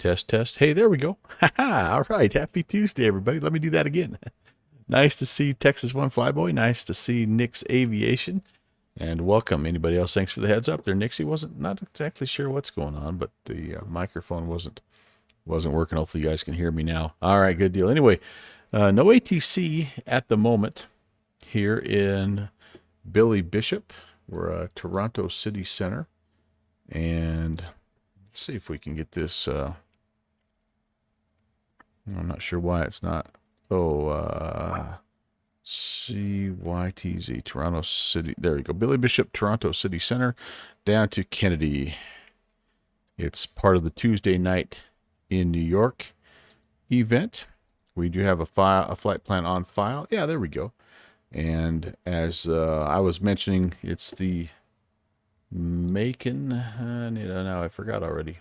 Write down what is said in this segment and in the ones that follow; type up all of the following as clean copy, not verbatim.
Test, test. Hey, there we go. All right. Happy Tuesday, everybody. Let me do that again. Nice to see Texas One Flyboy. Nice to see Nick's Aviation. And welcome. Anybody else? Thanks for the heads up there. Nixie wasn't not exactly sure what's going on, but the microphone wasn't working. Hopefully you guys can hear me now. All right, good deal. Anyway, no ATC at the moment here in Billy Bishop. We're Toronto City Center. And let's see if we can get this. I'm not sure why it's not. Oh, CYTZ, Toronto City. There you go. Billy Bishop, Toronto City Center, down to Kennedy. It's part of the Tuesday night in New York event. We do have a flight plan on file. Yeah, there we go. And as I was mentioning, it's the Macon. Now I forgot already.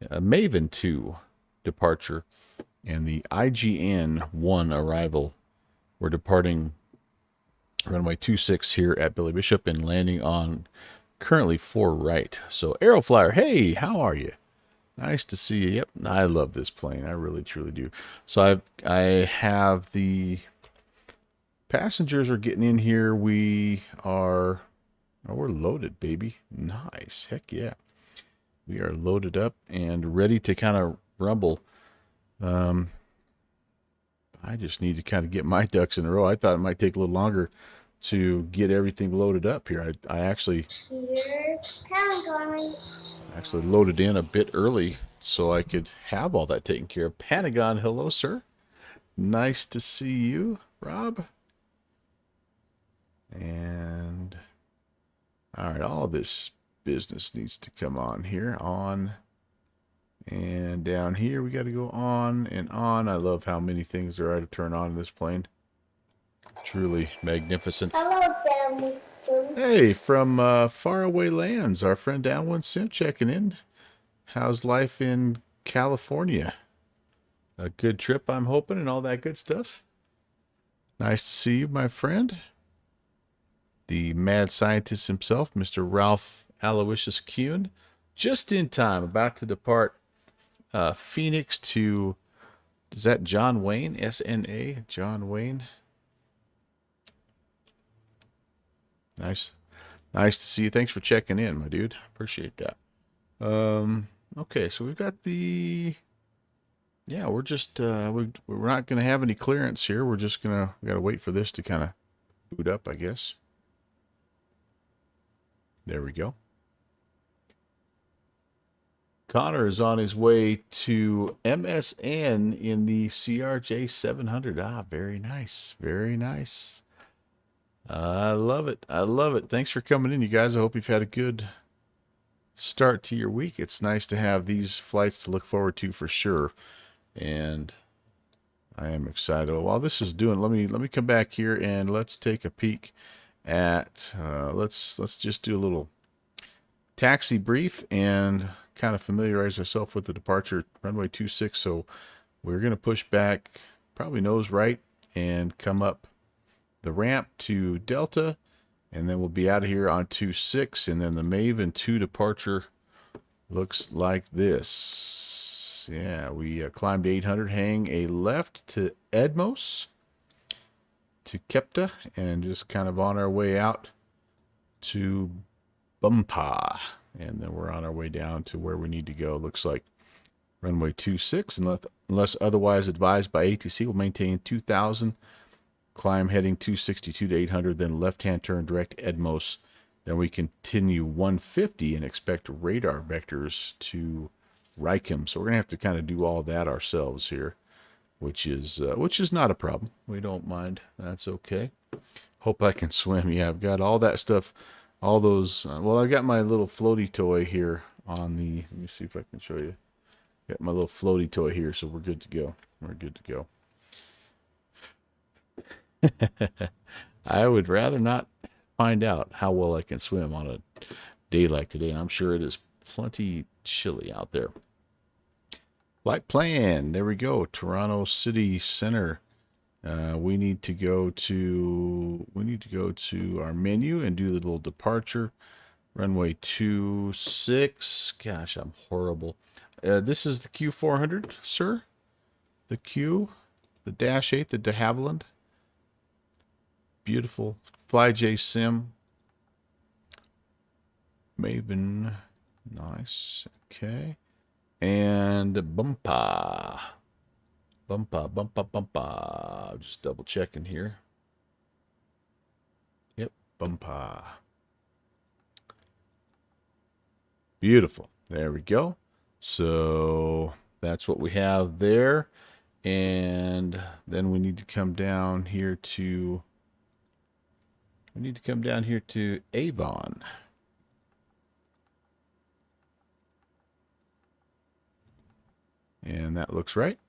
Maven 2 departure and the IGN 1 arrival. We're departing runway 26 here at Billy Bishop and landing on currently 4 right. So Aeroflyer, hey, how are you? Nice to see you. Yep, I love this plane. I really truly do. So I have the passengers are getting in here. We're loaded, baby. Nice. Heck yeah. We are loaded up and ready to kind of rumble. I just need to kind of get my ducks in a row. I thought it might take a little longer to get everything loaded up here. I actually loaded in a bit early so I could have all that taken care of. Pentagon, hello, sir. Nice to see you, Rob. And all right, all this business needs to come on here. On and down here, we got to go on and on. I love how many things there are to turn on in this plane. Truly magnificent. Hello, Sam. Hey, from faraway lands, our friend Downwind Sim checking in. How's life in California? A good trip, I'm hoping, and all that good stuff. Nice to see you, my friend. The mad scientist himself, Mr. Ralph Aloysius Kuhn, just in time, about to depart Phoenix to, is that John Wayne? S-N-A, John Wayne. Nice to see you. Thanks for checking in, my dude. Appreciate that. Okay, so we've got the, yeah, we're just, we're not going to have any clearance here. We're just going to, we got to wait for this to kind of boot up, I guess. There we go. Connor is on his way to MSN in the CRJ 700. Ah, very nice. Very nice. I love it. I love it. Thanks for coming in, you guys. I hope you've had a good start to your week. It's nice to have these flights to look forward to for sure. And I am excited. While this is doing, let me come back here and let's take a peek at let's just do a little taxi brief and kind of familiarize ourselves with the departure runway 26. So we're going to push back probably nose right and come up the ramp to Delta, and then we'll be out of here on 26, and then the Maven 2 departure looks like this. Yeah, we climbed 800, hang a left to Edmos to Kepta, and just kind of on our way out to Bumpa, and then we're on our way down to where we need to go. Looks like runway 26, unless otherwise advised by ATC, we'll maintain 2000, climb heading 262 to 800, then left-hand turn direct Edmos. Then we continue 150 and expect radar vectors to Rykem. So we're gonna have to kind of do all that ourselves here, which is not a problem. We don't mind. That's okay. Hope I can swim. Yeah, I've got all that stuff. All those, well, I got my little floaty toy here on the, let me see if I can show you. Got my little floaty toy here, so we're good to go. We're good to go. I would rather not find out how well I can swim on a day like today. I'm sure it is plenty chilly out there. Flight plan, there we go. Toronto City Center. We need to go to our menu and do the little departure. Runway 26. Gosh, I'm horrible. This is the Q400, sir. The Q, the Dash 8, the de Havilland. Beautiful FlyJ sim. Maven. Nice. Okay. And Bumpa. Bumpa. Just double checking here. Yep, Bumpa. Beautiful. There we go. So that's what we have there. And then we need to come down here to Avon. And that looks right.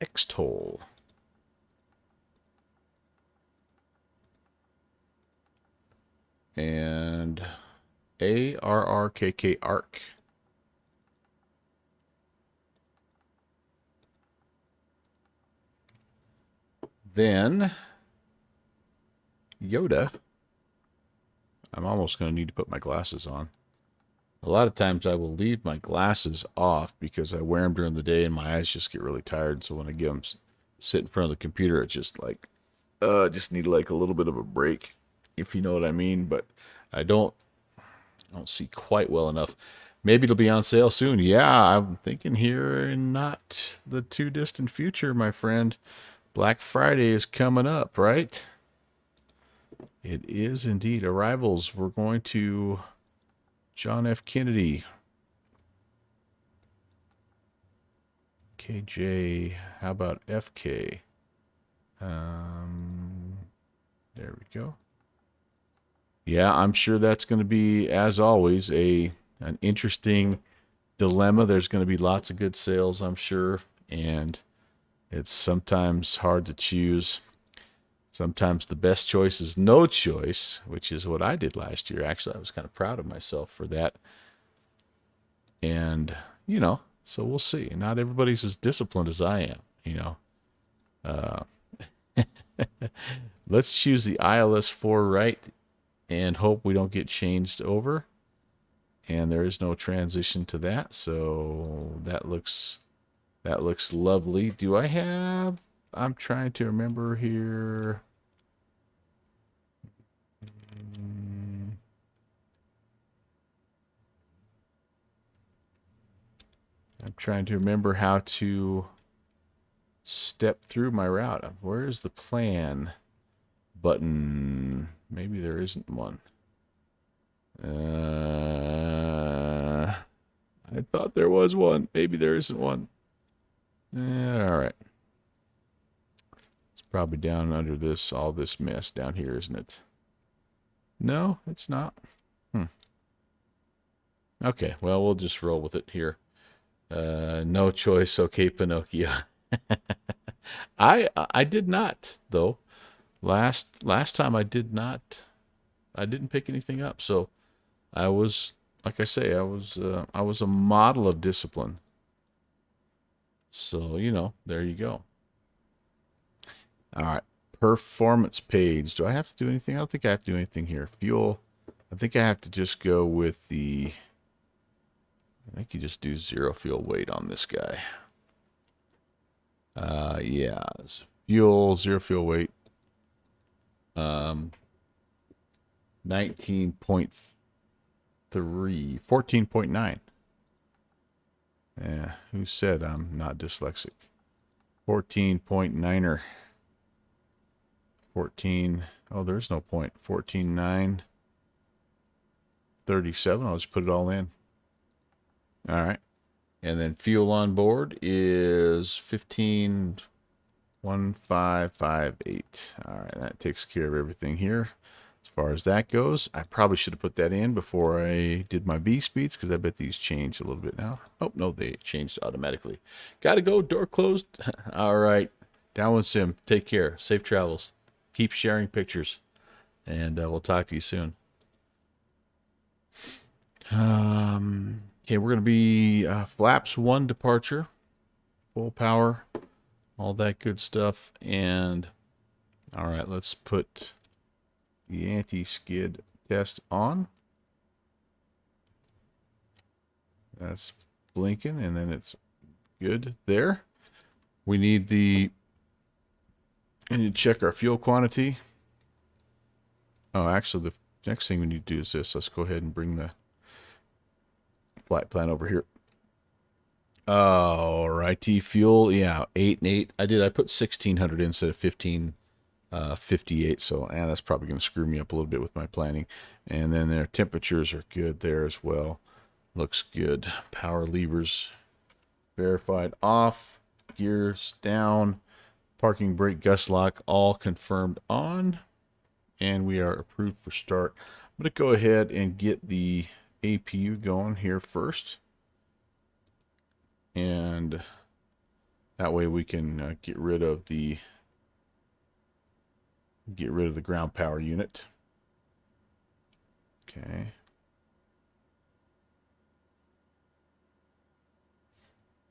X-Toll. And ARRKK Arc. Then Yoda. I'm almost going to need to put my glasses on. A lot of times I will leave my glasses off because I wear them during the day and my eyes just get really tired. So when I get them sit in front of the computer, it's just like, just need like a little bit of a break, if you know what I mean. But I don't see quite well enough. Maybe it'll be on sale soon. Yeah, I'm thinking here in not the too distant future, my friend. Black Friday is coming up, right? It is indeed. Arrivals, we're going to John F. Kennedy. KJ, how about FK? There we go. Yeah, I'm sure that's going to be, as always, an interesting dilemma. There's going to be lots of good sales, I'm sure, and it's sometimes hard to choose. Sometimes the best choice is no choice, which is what I did last year. Actually, I was kind of proud of myself for that. And, so we'll see. Not everybody's as disciplined as I am, Let's choose the ILS 4 right and hope we don't get changed over. And there is no transition to that, so that looks lovely. Do I have... I'm trying to remember here. I'm trying to remember how to step through my route. Where is the plan button? Maybe there isn't one. I thought there was one. Maybe there isn't one. All right. It's probably down under this, all this mess down here, isn't it? No, it's not. Okay, well, we'll just roll with it here. No choice. Okay, Pinocchio. I did not, though. Last time I did not. I didn't pick anything up, so I was, like I say, I was a model of discipline. So, there you go. All right. Performance page. Do I have to do anything? I don't think I have to do anything here. Fuel. I think I have to just go with the... I think you just do 0 fuel weight on this guy. Yeah. Fuel, 0 fuel weight. 19.3. 14.9. Yeah, who said I'm not dyslexic? 14.9er. 14. Oh, there's no point. 14.9. 37. I'll just put it all in. All right. And then fuel on board is 15.1558. All right. That takes care of everything here. As far as that goes, I probably should have put that in before I did my B speeds because I bet these changed a little bit now. Oh, no, they changed automatically. Got to go. Door closed. All right. Downwind Sim. Take care. Safe travels. Keep sharing pictures. And we'll talk to you soon. Okay, we're going to be flaps 1 departure. Full power. All that good stuff. And, all right, let's put the anti-skid test on. That's blinking, and then it's good there. We need the, and you check our fuel quantity. Oh, actually, the next thing we need to do is this. Let's go ahead and bring the flight plan over here. All righty, fuel, yeah, 8 and 8. I put 1600 instead of 1558, so that's probably going to screw me up a little bit with my planning. And then their temperatures are good there as well. Looks good. Power levers verified off, gears down, parking brake gust lock all confirmed on, and we are approved for start. I'm going to go ahead and get the APU going here first, and that way we can get rid of the ground power unit. Okay.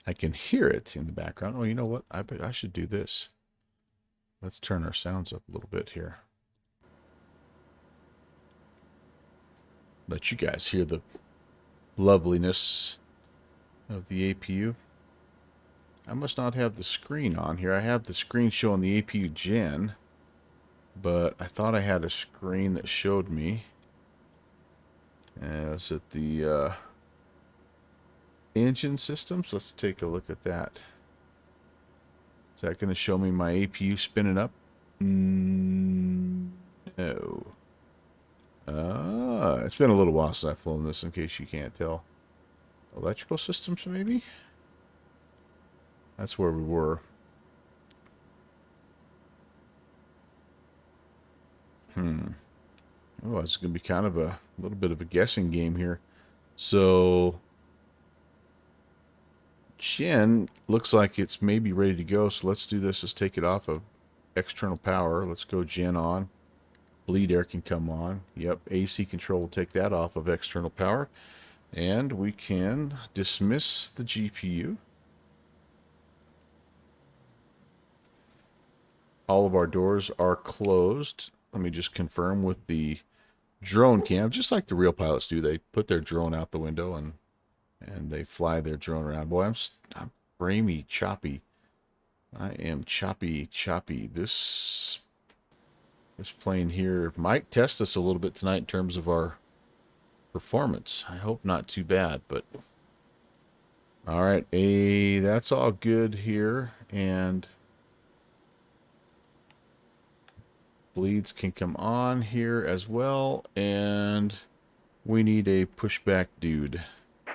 I can hear it in the background. Oh, you know what? I bet I should do this. Let's turn our sounds up a little bit here. Let you guys hear the loveliness of the APU. I must not have the screen on here. I have the screen showing the APU gen, but I thought I had a screen that showed me. Is it the engine systems? Let's take a look at that. Is that going to show me my APU spinning up? No. It's been a little while since I've flown this, in case you can't tell. Electrical systems, maybe? That's where we were. Oh, it's going to be kind of a little bit of a guessing game here. So, Gen looks like it's maybe ready to go. So let's do this. Let's take it off of external power. Let's go Gen on. Bleed air can come on. Yep, AC control will take that off of external power. And we can dismiss the GPU. All of our doors are closed. Let me just confirm with the drone cam, just like the real pilots do. They put their drone out the window and they fly their drone around. Boy, I'm framey, choppy. I am choppy. This plane here might test us a little bit tonight in terms of our performance. I hope not too bad, but all right. That's all good here, and bleeds can come on here as well, and we need a pushback dude.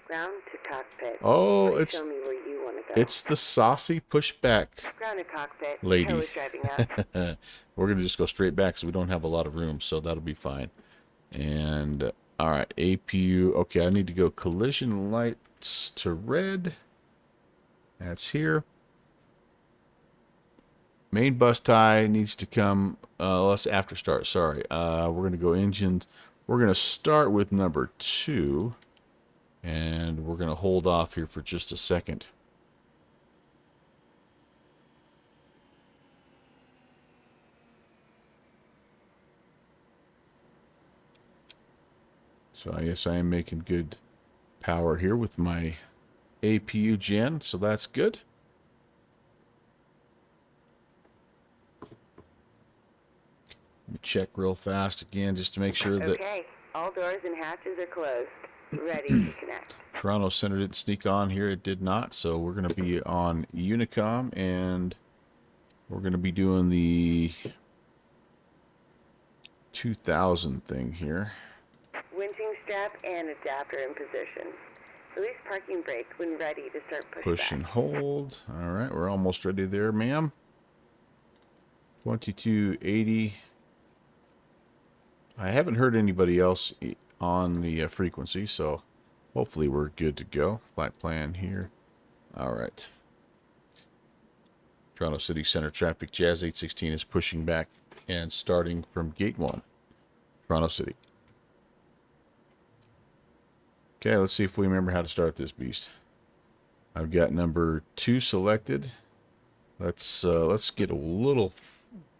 Ground to cockpit. Oh, Please show me where you want to go. it's the saucy pushback Ground to cockpit. lady. Tow is driving up. We're gonna just go straight back because we don't have a lot of room, so that'll be fine. And all right, APU. Okay, I need to go collision lights to red. That's here. Main bus tie needs to come. Let's after start. Sorry. We're gonna go engines. We're gonna start with number 2, and we're gonna hold off here for just a second. So I guess I am making good power here with my APU gen, so that's good. Let me check real fast again just to make sure that Okay, all doors and hatches are closed. Ready to connect. Toronto Center didn't sneak on here. It did not, so we're going to be on Unicom, and we're going to be doing the 2000 thing here. Winching strap and adapter in position. Release parking brake when ready to start pushback. Push and hold. All right, we're almost ready there, ma'am. 2280. I haven't heard anybody else on the frequency, so hopefully we're good to go. Flight plan here. All right. Toronto City Center traffic. Jazz 816 is pushing back and starting from gate 1. Toronto City. Okay, let's see if we remember how to start this beast. I've got number 2 selected. Let's get a little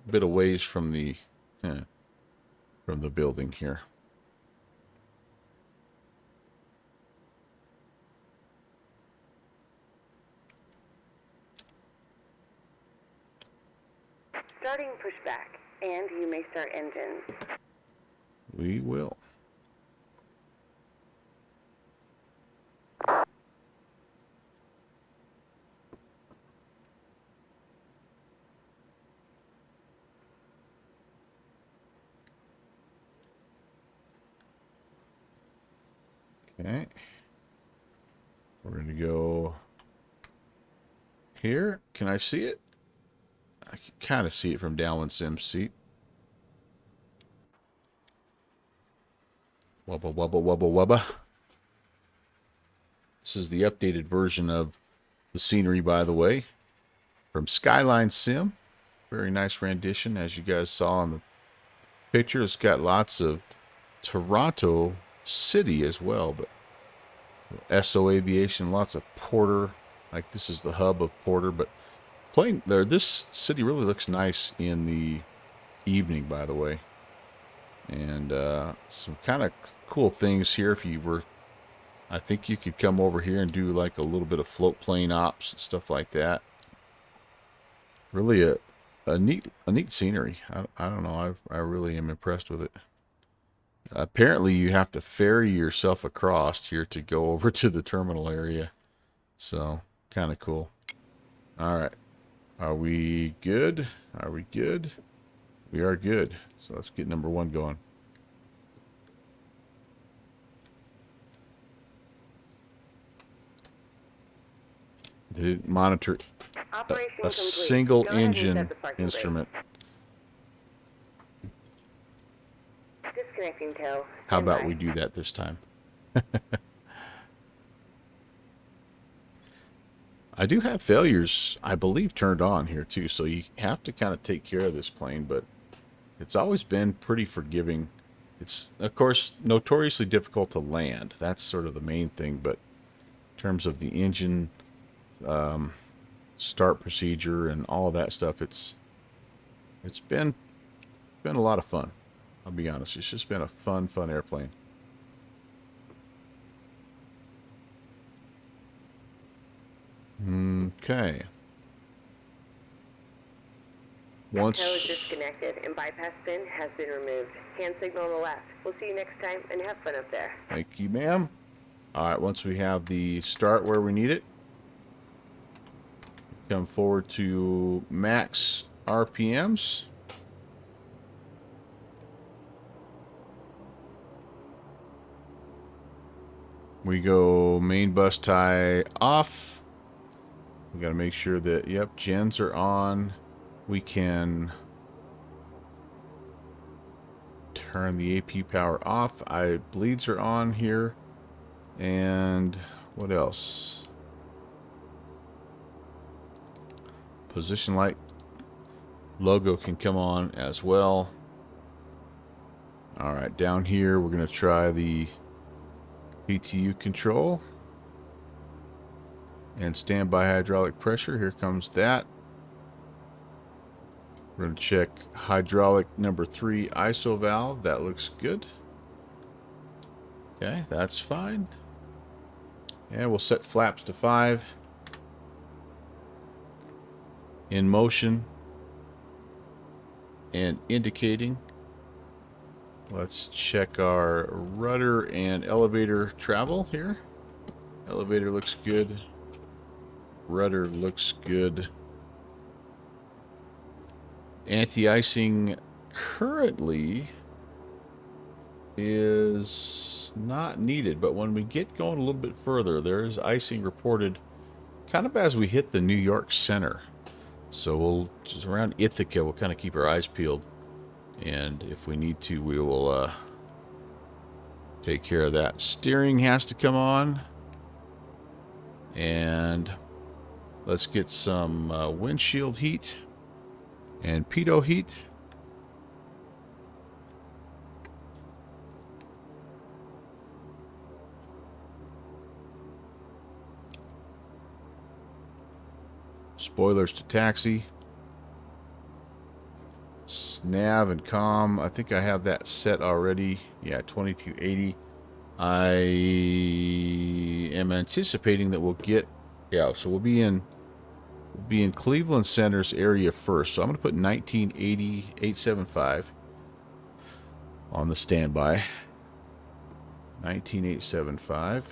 bit of ways from the building here. restart engines. We will. Okay. We're going to go here. Can I see it? I can kind of see it from Downwind Sim's seat. Wubba, wubba, wubba, wubba. This is the updated version of the scenery, by the way, from Skyline Sim. Very nice rendition, as you guys saw in the picture. It's got lots of Toronto City as well, but SO Aviation, lots of Porter. Like, this is the hub of Porter, but playing there, this city really looks nice in the evening, by the way. And some kind of cool things here. If you were, I think you could come over here and do like a little bit of float plane ops and stuff like that. Really a neat scenery. I don't know. I really am impressed with it. Apparently, you have to ferry yourself across here to go over to the terminal area. So, kind of cool. All right. Are we good? Are we good? We are good. So let's get number 1 going. Did it monitor Operation a complete. single Go ahead and engine set the parking brake. instrument? Disconnecting tow. How Stand about by. we do that this time? I do have failures, I believe, turned on here too, so you have to kind of take care of this plane, but it's always been pretty forgiving. It's, of course, notoriously difficult to land. That's sort of the main thing, but in terms of the engine start procedure and all of that stuff, it's been a lot of fun. I'll be honest. It's just been a fun airplane. Okay. Tow is disconnected and bypass pin has been removed. Hand signal on the left. We'll see you next time and have fun up there. Thank you, ma'am. All right, once we have the start where we need it, come forward to max RPMs. We go main bus tie off. We got to make sure that, yep, gens are on. We can turn the AP power off. Bleeds are on here. And what else? Position light logo can come on as well. All right, down here we're going to try the PTU control and standby hydraulic pressure. Here comes that. We're going to check hydraulic number 3 ISO valve. That looks good. Okay, that's fine. And we'll set flaps to 5. In motion and indicating. Let's check our rudder and elevator travel here. Elevator looks good. Rudder looks good. Anti-icing currently is not needed, but when we get going a little bit further, there's icing reported kind of as we hit the New York Center. So we'll just around Ithaca, we'll kind of keep our eyes peeled, and if we need to, we will take care of that. Steering has to come on, and let's get some windshield heat and pitot heat. Spoilers to taxi. Nav and comm. I think I have that set already. Yeah, 2280. I am anticipating that we'll get... Yeah, so we'll be in Cleveland Center's area first. So I'm going to put 1980 875. on the standby. 19875.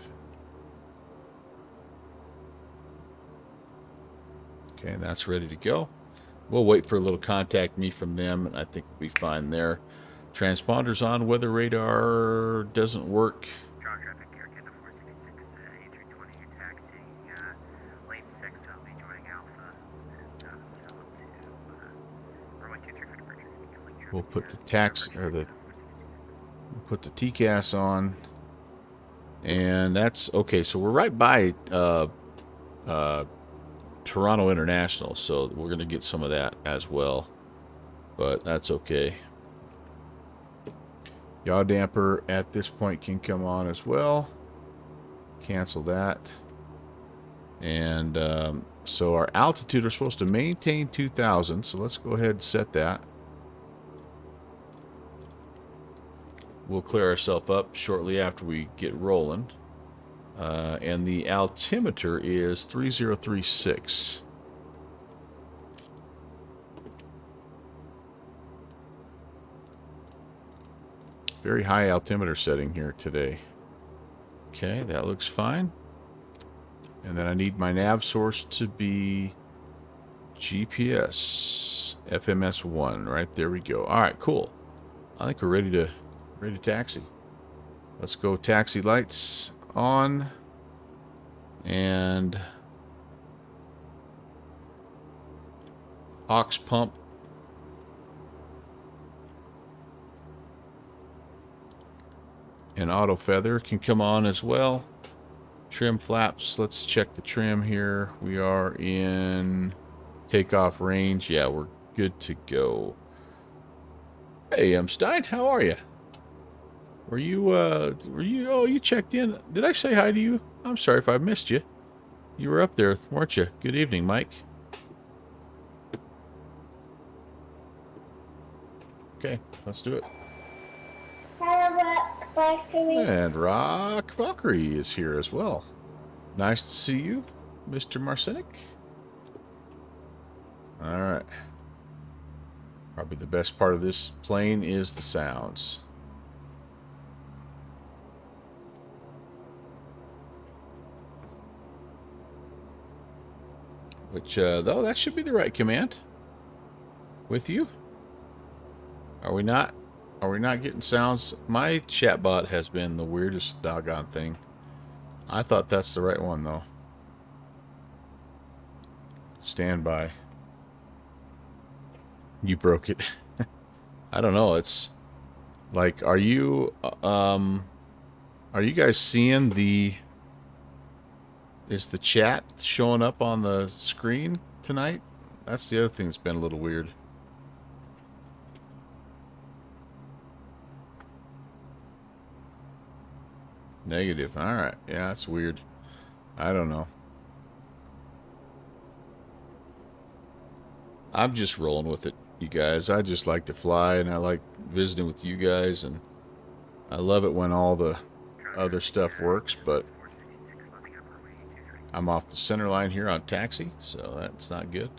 Okay, that's ready to go. We'll wait for a little contact me from them, and I think we'll be fine there. Transponders on, weather radar doesn't work. We'll put the we'll put the TCAS on, and that's okay. So we're right by Toronto International, so we're gonna get some of that as well, but that's okay. Yaw damper at this point can come on as well. Cancel that. And so our altitude are supposed to maintain 2,000, so let's go ahead and set that. We'll clear ourselves up shortly after we get rolling. And the altimeter is 3036. Very high altimeter setting here today. Okay, that looks fine. And then I need my nav source to be GPS FMS1. Right there we go. All right, cool. I think we're ready to taxi. Let's go. Taxi lights on, and aux pump and auto feather can come on as well. Trim flaps, let's check the trim here. We are in takeoff range. Yeah, we're good to go. Hey, Stein, how are you? Were you, oh, you checked in. Did I say hi to you? I'm sorry if I missed you. You were up there, weren't you? Good evening, Mike. Okay, let's do it. Hello, Rock Factory. And Rock Valkyrie is here as well. Nice to see you, Mr. Marcinic. All right. Probably the best part of this plane is the sounds. Which, though, that should be the right command. With you? Are we not? Are we not getting sounds? My chatbot has been the weirdest doggone thing. I thought that's the right one, though. Stand by. You broke it. I don't know. It's like, are you guys seeing the... Is the chat showing up on the screen tonight? That's the other thing that's been a little weird. Negative. Alright. Yeah, that's weird. I don't know. I'm just rolling with it, you guys. I just like to fly, and I like visiting with you guys, and I love it when all the other stuff works, but I'm off the center line here on taxi, so that's not good.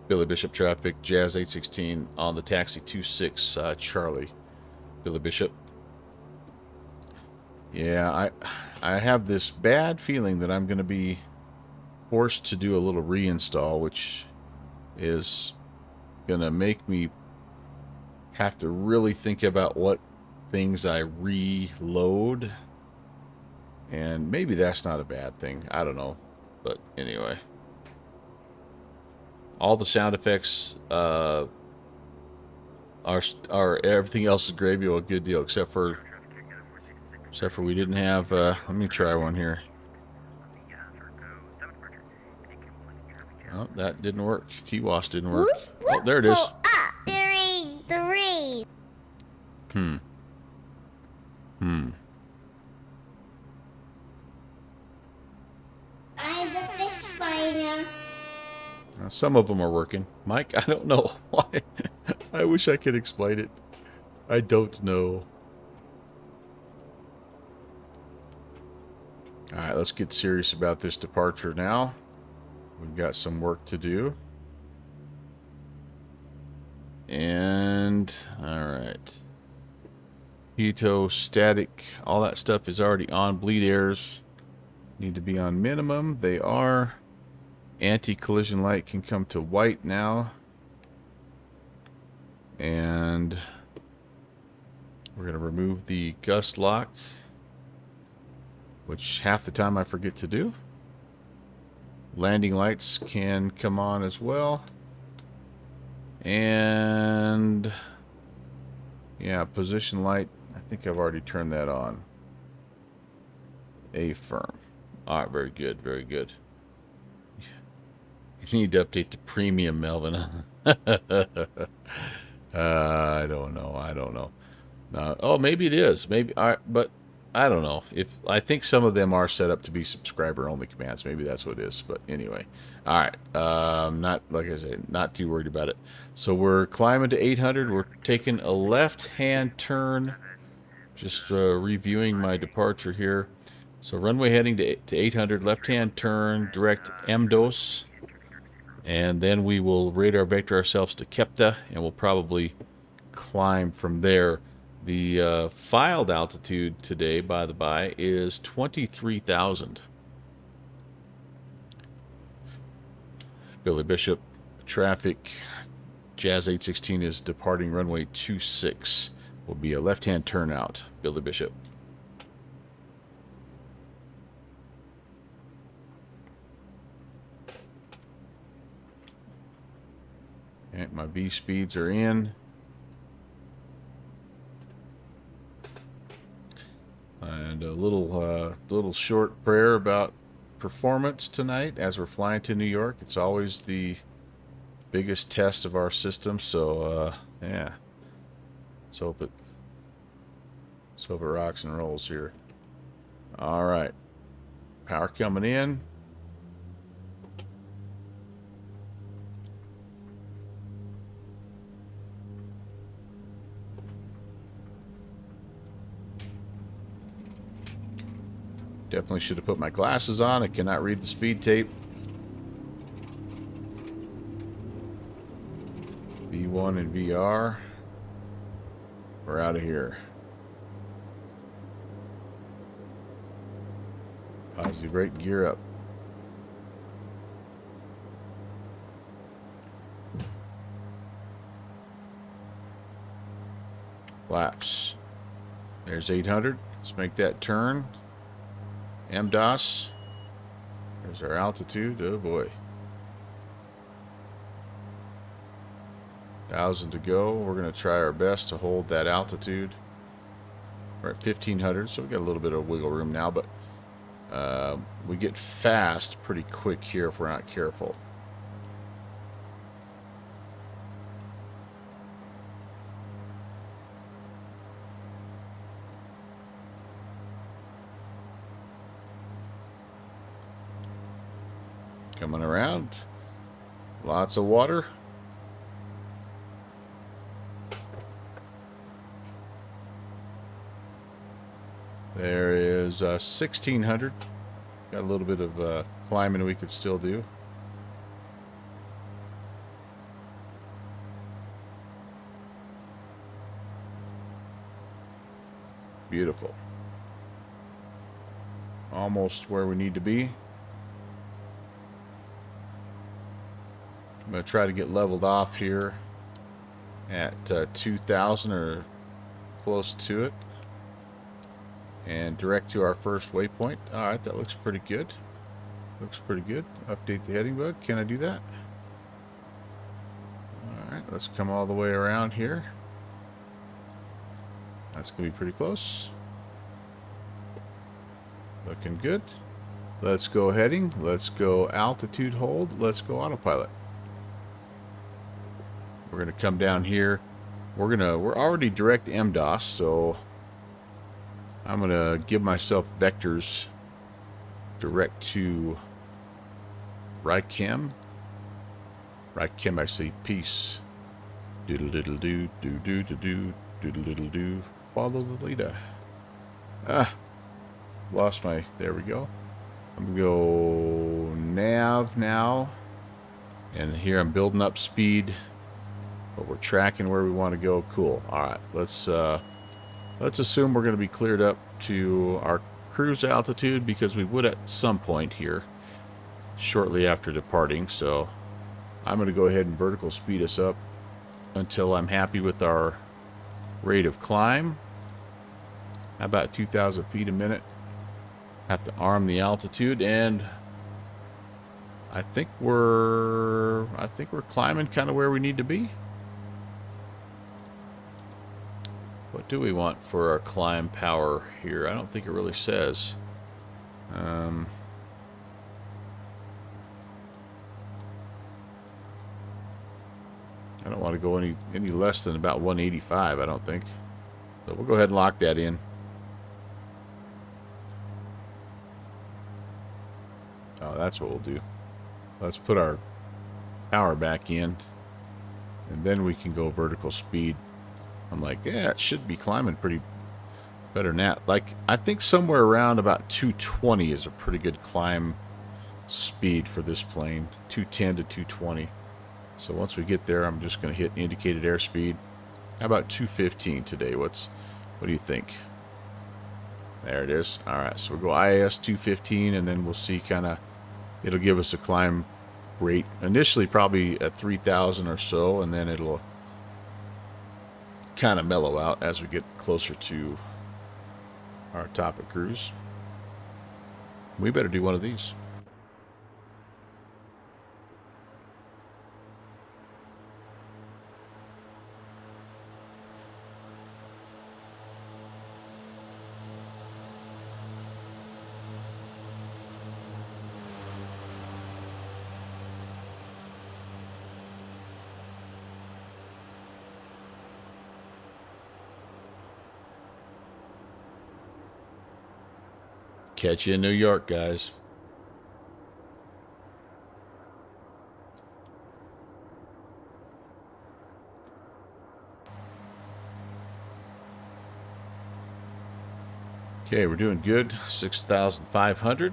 Billy Bishop traffic, Jazz 816 on the taxi 26 Charlie. Billy Bishop. Yeah, I have this bad feeling that I'm going to be forced to do a little reinstall, which is going to make me have to really think about what things I reload. And maybe that's not a bad thing. I don't know. But anyway. All the sound effects are everything else is gravy, a good deal, except for we didn't have let me try one here. Oh, that didn't work. TWAS didn't work. Oh, there it is. I'm the fish finder. Some of them are working. Mike, I don't know why. I wish I could explain it. I don't know. Alright, let's get serious about this departure now. We've got some work to do. And, alright. Pitot, static, all that stuff is already on. Bleed airs need to be on minimum. They are. Anti-collision light can come to white now. And we're going to remove the gust lock, which half the time I forget to do. Landing lights can come on as well. And yeah, position light, I think I've already turned that on. A firm. Alright, very good, very good. You need to update to premium, Melvin. I don't know. Oh, maybe it is. Maybe, but I don't know. If I think some of them are set up to be subscriber-only commands. Maybe that's what it is. But anyway, all right. Not like I said, not too worried about it. So we're climbing to 800. We're taking a left-hand turn. Just reviewing my departure here. So runway heading to 800. Left-hand turn, direct MDOS. And then we will radar vector ourselves to Kepta, and we'll probably climb from there. The filed altitude today, by the by, is 23,000. Billy Bishop, traffic, Jazz 816 is departing runway 26. Will be a left-hand turnout, Billy Bishop. Okay, my V speeds are in. And a little short prayer about performance tonight as we're flying to New York. It's always the biggest test of our system, so yeah. Let's hope it rocks and rolls here. All right. Power coming in. Definitely should have put my glasses on. I cannot read the speed tape. V1 and VR. We're out of here. Positive brake, gear up. Flaps. There's 800. Let's make that turn. MDOS. There's our altitude. Oh boy. 1,000 to go. We're going to try our best to hold that altitude. We're at 1,500, so we got a little bit of wiggle room now, but we get fast pretty quick here if we're not careful. Coming around. Lots of water. There is 1,600. Got a little bit of climbing we could still do. Beautiful. Almost where we need to be. I'm going to try to get leveled off here at 2,000 or close to it. And direct to our first waypoint. Alright, that looks pretty good. Looks pretty good. Update the heading bug. Can I do that? Alright, let's come all the way around here. That's going to be pretty close. Looking good. Let's go heading. Let's go altitude hold. Let's go autopilot. We're going to come down here. We're already direct MDOS, so I'm going to give myself vectors direct to Rychem. Rychem, I say peace. Doodle diddle doo, doo doo doo doo, doodle diddle doo. Follow the leader. Lost my, there we go. I'm going to go nav now. And here I'm building up speed. but we're tracking where we want to go. Cool. All right, let's assume we're going to be cleared up to our cruise altitude, because we would at some point here shortly after departing. So I'm going to go ahead and vertical speed us up until I'm happy with our rate of climb. About 2,000 feet a minute. Have to arm the altitude, and I think we're climbing kind of where we need to be. What do we want for our climb power here? I don't think it really says. I don't want to go any less than about 185, I don't think. So we'll go ahead and lock that in. Oh, that's what we'll do. Let's put our power back in, and then we can go vertical speed. I'm like, yeah, it should be climbing pretty better than that. Like, I think somewhere around about 220 is a pretty good climb speed for this plane. 210 to 220. So once we get there, I'm just going to hit indicated airspeed. How about 215 today? What do you think? There it is. All right, so we'll go IAS 215, and then we'll see kind of, it'll give us a climb rate initially probably at 3,000 or so, and then it'll kind of mellow out as we get closer to our top of cruise. We better do one of these. Catch you in New York, guys. Okay, we're doing good. 6,500.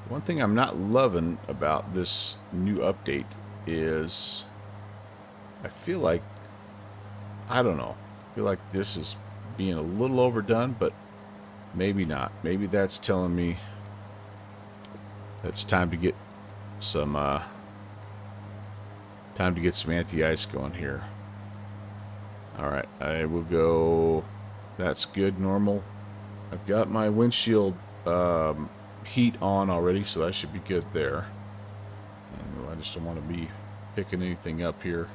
One thing I'm not loving about this new update is I feel like, I don't know, I feel like this is being a little overdone, but maybe not. Maybe that's telling me it's time to get some anti-ice going here. Alright, I will go, that's good, normal. I've got my windshield heat on already, so that should be good there. And I just don't want to be picking anything up here.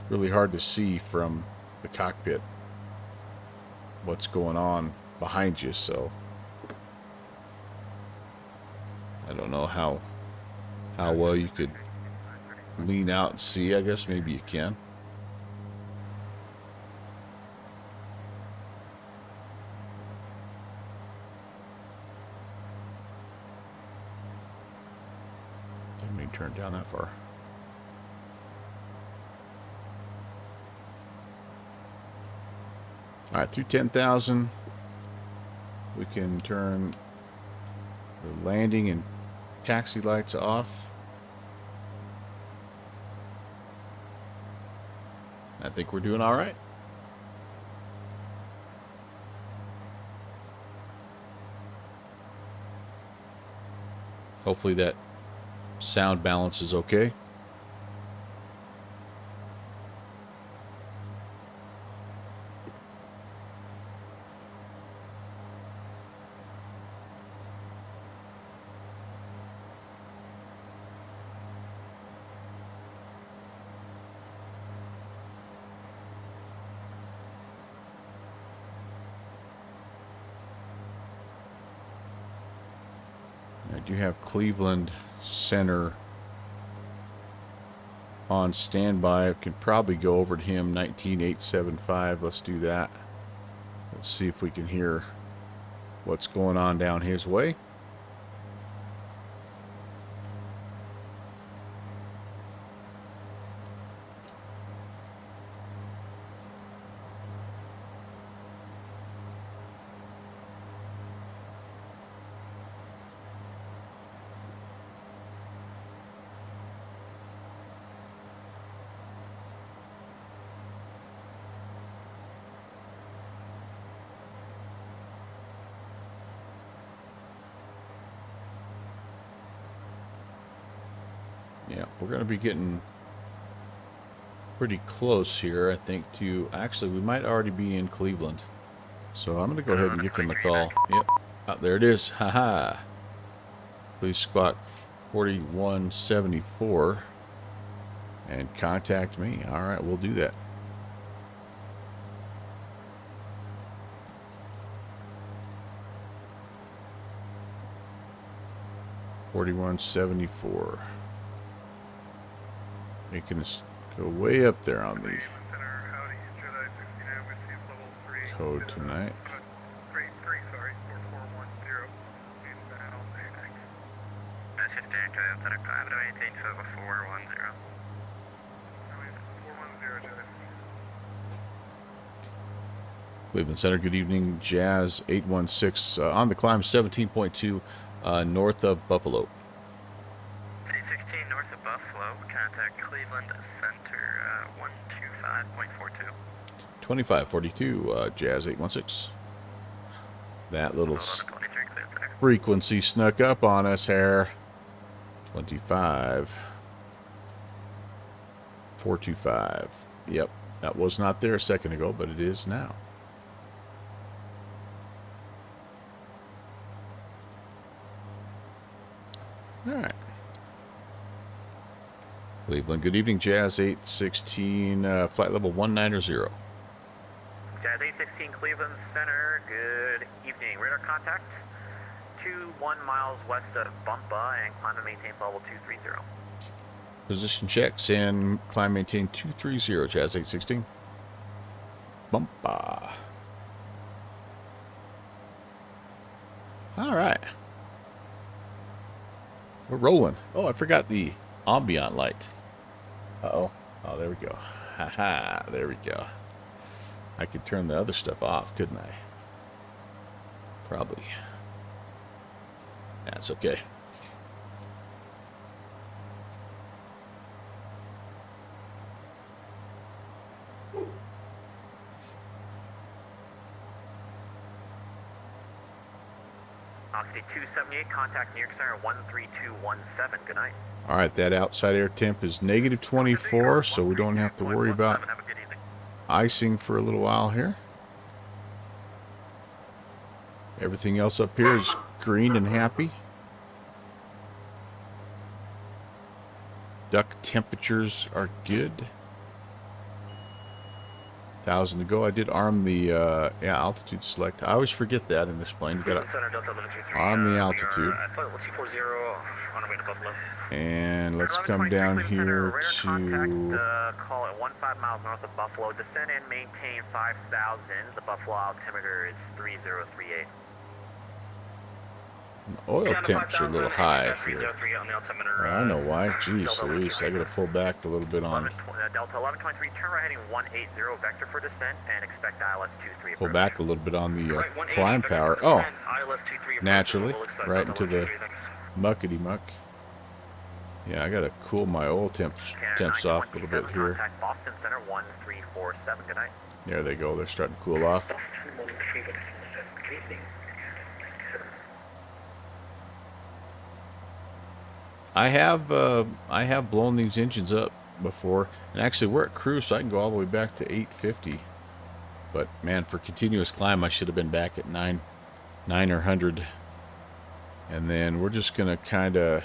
It's really hard to see from the cockpit what's going on behind you, so I don't know how well you could lean out and see. I guess maybe you can. Didn't mean to turn down that far. Alright, through 10,000 we can turn the landing and taxi lights off. I think we're doing alright. Hopefully that sound balance is okay. I do have Cleveland Center on standby. I can probably go over to him, 19875. Let's do that. Let's see if we can hear what's going on down his way. Yeah, we're going to be getting pretty close here, I think, to... Actually, we might already be in Cleveland. So I'm going to go ahead and give them a call. Yep. Oh, there it is. Haha. Please squawk 4174 and contact me. All right, we'll do that. $41.74. Making us go way up there on the code tonight. Cleveland Center, good evening. Jazz 816 on the climb 17.2 north of Buffalo. 16 north of Buffalo, contact Cleveland Center 125.42. 2542 Jazz 816. That little frequency snuck up on us here. 25.425. Yep, that was not there a second ago, but it is now. All right. Cleveland, good evening. Jazz 816, flight level 190. Jazz 816 Cleveland Center, good evening. Radar contact 21 miles west of Bumpa and climb and maintain level 230. Position checks and climb maintain 230, Jazz 816. Bumpa. All right. We're rolling. Oh, I forgot the ambient light. Uh-oh. Oh, there we go. Haha, there we go. I could turn the other stuff off, couldn't I? Probably. That's okay. Oxy 278, contact New York Center 13217. Good night. All right, that outside air temp is negative 24, so we don't have to worry about Have a good evening. icing for a little while here. Everything else up here is green and happy. Duck temperatures are good. 1,000 to go. I did arm the altitude select. I always forget that in this plane. You gotta arm the altitude. And let's come down here to call it 15 miles north of Buffalo. Descend and maintain 5,000. The Buffalo altimeter is 3038. oil temps are a little high here. I know why. Jeez Louise, I gotta pull back a little bit on. Delta 1123, turn right heading 180 vector for descent and expect ILS 23. Pull back a little bit on the climb power. Oh, naturally, right into the muckety muck. Yeah, I gotta cool my oil temps off a little bit here. Boston Center 1347. Good night. There they go. They're starting to cool off. I have blown these engines up before, and actually we're at cruise, so I can go all the way back to 850. But man, for continuous climb, I should have been back at 9 or 100. And then we're just gonna kind of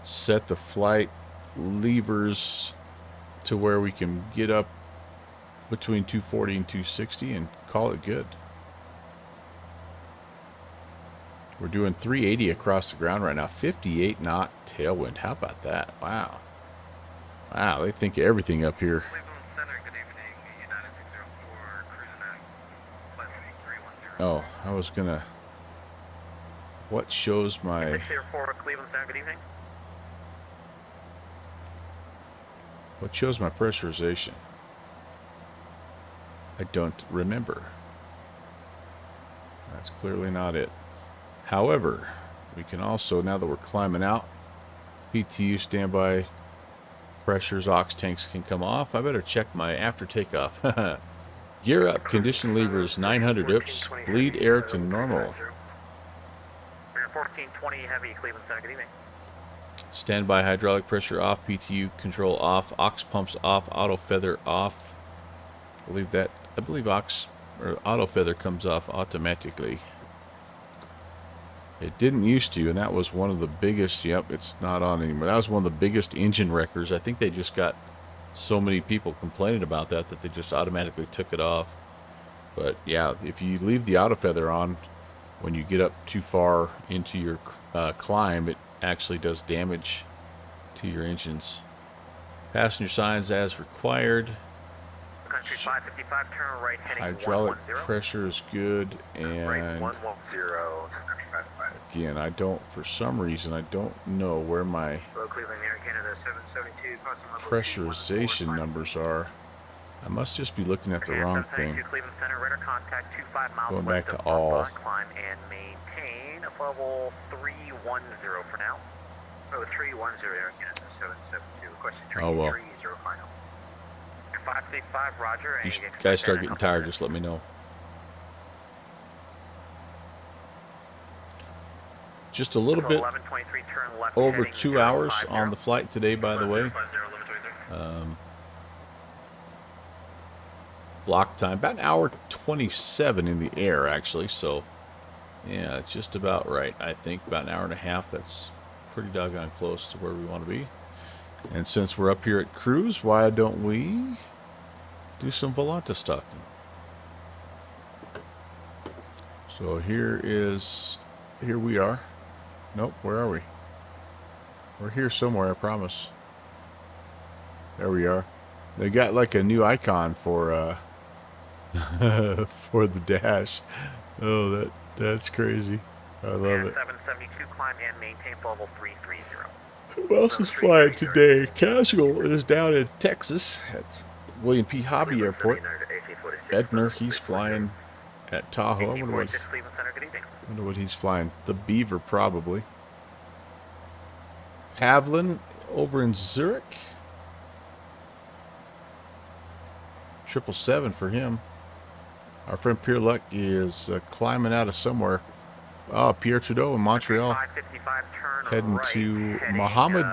set the flight levers to where we can get up between 240 and 260 and call it good. We're doing 380 across the ground right now. 58 knot tailwind. How about that? Wow. Wow, they think of everything up here. Oh, I was gonna... What shows my... What shows my pressurization? I don't remember. That's clearly not it. However, we can also, now that we're climbing out, PTU standby pressures, ox tanks can come off. I better check my after takeoff. Gear up, condition levers 900 oops, bleed air to normal. 1420 heavy, Cleveland Center, good evening. Standby hydraulic pressure off, PTU control off, aux pumps off, auto feather off. I believe aux or auto feather comes off automatically. It didn't used to, and that was one of the biggest. Yep, it's not on anymore. That was one of the biggest engine wreckers. I think they just got so many people complaining about that they just automatically took it off. But yeah, if you leave the auto feather on when you get up too far into your climb, it actually does damage to your engines. Passenger signs as required. Country 555, turn right heading Hydraulic 110. pressure is good, Right and 110. again, I don't, for some reason, I don't know where my Cleveland, Air Canada 772, crossing level pressurization numbers are. I must just be looking at the wrong thing. Cleveland Center, radar contact 25 miles Going west back to of all. Bumba, climb and maintain level 310 for now. Oh, 310, Air Canada 772, requesting Oh, well. 330 final. 565, roger. And You guys start getting tired, just let me know. Just a little bit 1123, turn left over heading 2 hours 050. on the flight today, by the way. 1123. Block time, about an hour 27 in the air, actually. So, yeah, it's just about right. I think about an hour and a half. That's pretty doggone close to where we want to be. And since we're up here at cruise, why don't we do some Volanta stocking? So here we are. Nope, where are we? We're here somewhere, I promise. There we are. They got like a new icon for for the dash. Oh, that's crazy. I love it. 772, climb and maintain level 330. Who else is flying today? Casual is down in Texas at William P. Hobby Airport. Edner, he's flying at Tahoe. I wonder what he's flying. The Beaver, probably. Havlin over in Zurich. 777 for him. Our friend Pierre Luck is climbing out of somewhere. Oh, Pierre Trudeau in Montreal. Heading to Mohammed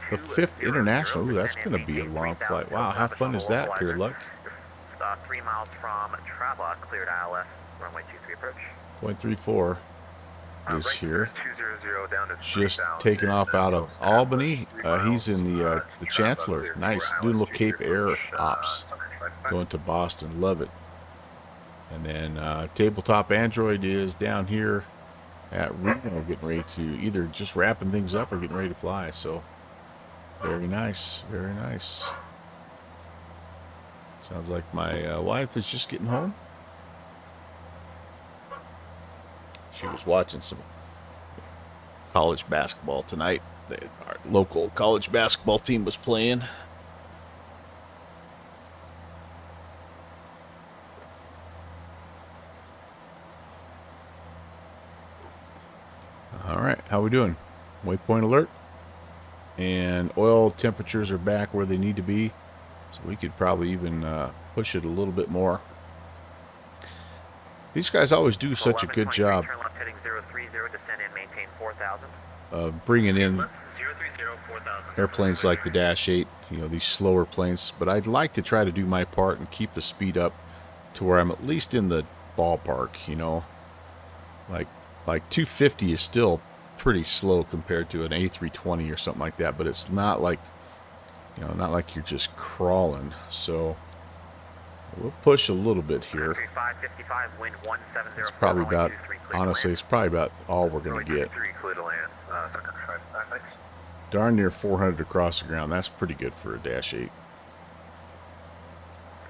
the 5th International. Ooh, that's going to be a long flight. Wow, how fun is that, Pierre Luck? 3 miles from Travel, cleared ILS, runway 23 approach. 0.34 is here. Just taking off out of Albany. He's in the Chancellor. Nice. Doing a little Cape Air ops. Going to Boston. Love it. And then Tabletop Android is down here at Reno, getting ready to either just wrapping things up or getting ready to fly. So very nice. Very nice. Sounds like my wife is just getting home. She was watching some college basketball tonight. Our local college basketball team was playing. All right, how we doing? Waypoint alert. And oil temperatures are back where they need to be. So we could probably even push it a little bit more. These guys always do such a good job of bringing in airplanes like the Dash 8, you know, these slower planes. But I'd like to try to do my part and keep the speed up to where I'm at least in the ballpark, you know. Like 250 is still pretty slow compared to an A320 or something like that, but it's not like, you know, not like you're just crawling. So we'll push a little bit here. It's probably about, honestly, it's probably about all we're going to get. Darn near 400 across the ground. That's pretty good for a Dash 8.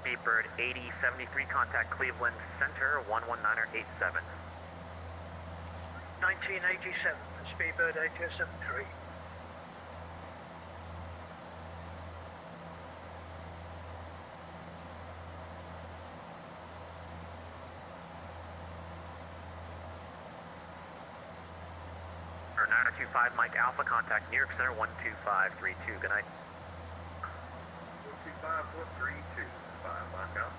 Speedbird 8073, contact Cleveland Center, 11987. 1987, Speedbird 8073. Or 9025 Mike Alpha, contact New York Center 12532. Good night. 125-132, 5 Mike Alpha.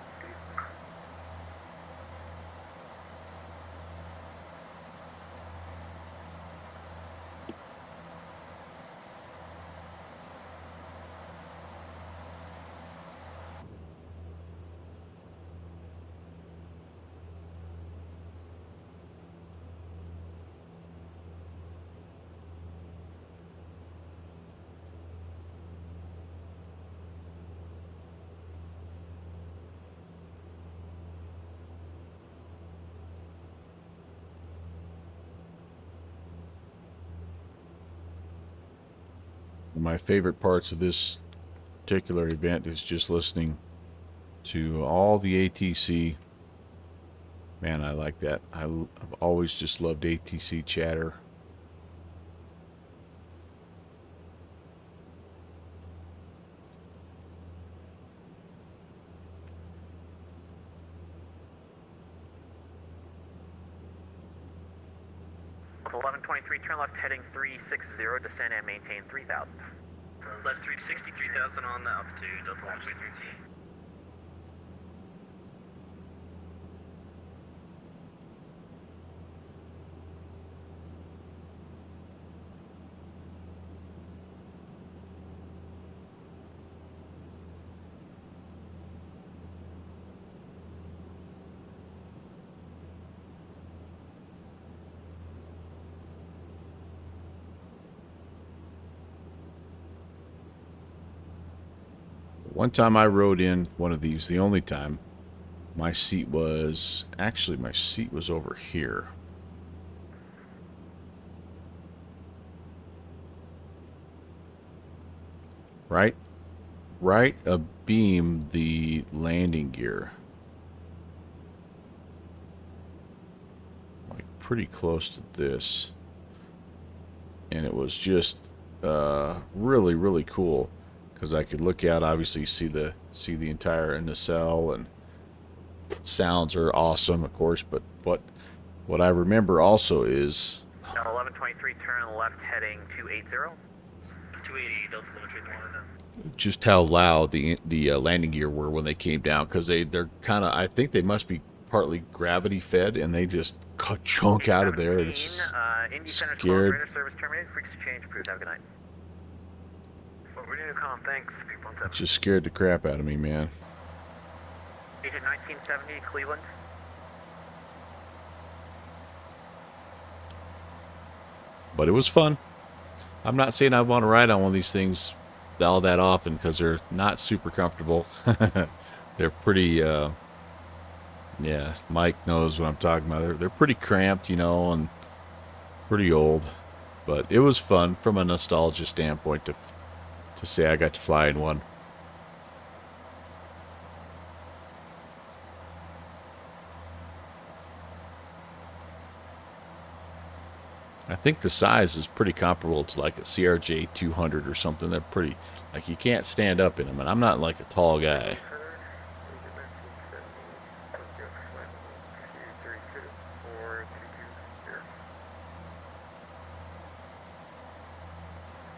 my favorite parts of this particular event is just listening to all the ATC. Man, I like that. I've always just loved ATC chatter. With 1123, turn left heading 360, descend and maintain 3000. Left 360, 3000 on the altitude, Delta 123. One time I rode in one of these, the only time, my seat was over here. Right abeam the landing gear. Like pretty close to this. And it was just really, really cool. Because I could look out, obviously see the entire nacelle, and sounds are awesome, of course. But what I remember also is 1123, turn left heading 280. 280, Delta 123. just how loud the landing gear were when they came down. Because they're kind of, I think they must be partly gravity fed, and they just chunk out of there. And it's just scared. Radar service terminated. Frequency change approved. Have a good night. Virginia com, thanks. It just scared the crap out of me, man. Agent 1970, Cleveland. But it was fun. I'm not saying I want to ride on one of these things all that often, because they're not super comfortable. They're pretty, yeah, Mike knows what I'm talking about. They're pretty cramped, you know, and pretty old. But it was fun from a nostalgia standpoint to say I got to fly in one. I think the size is pretty comparable to like a CRJ 200 or something. They're pretty, like, you can't stand up in them, and I'm not like a tall guy.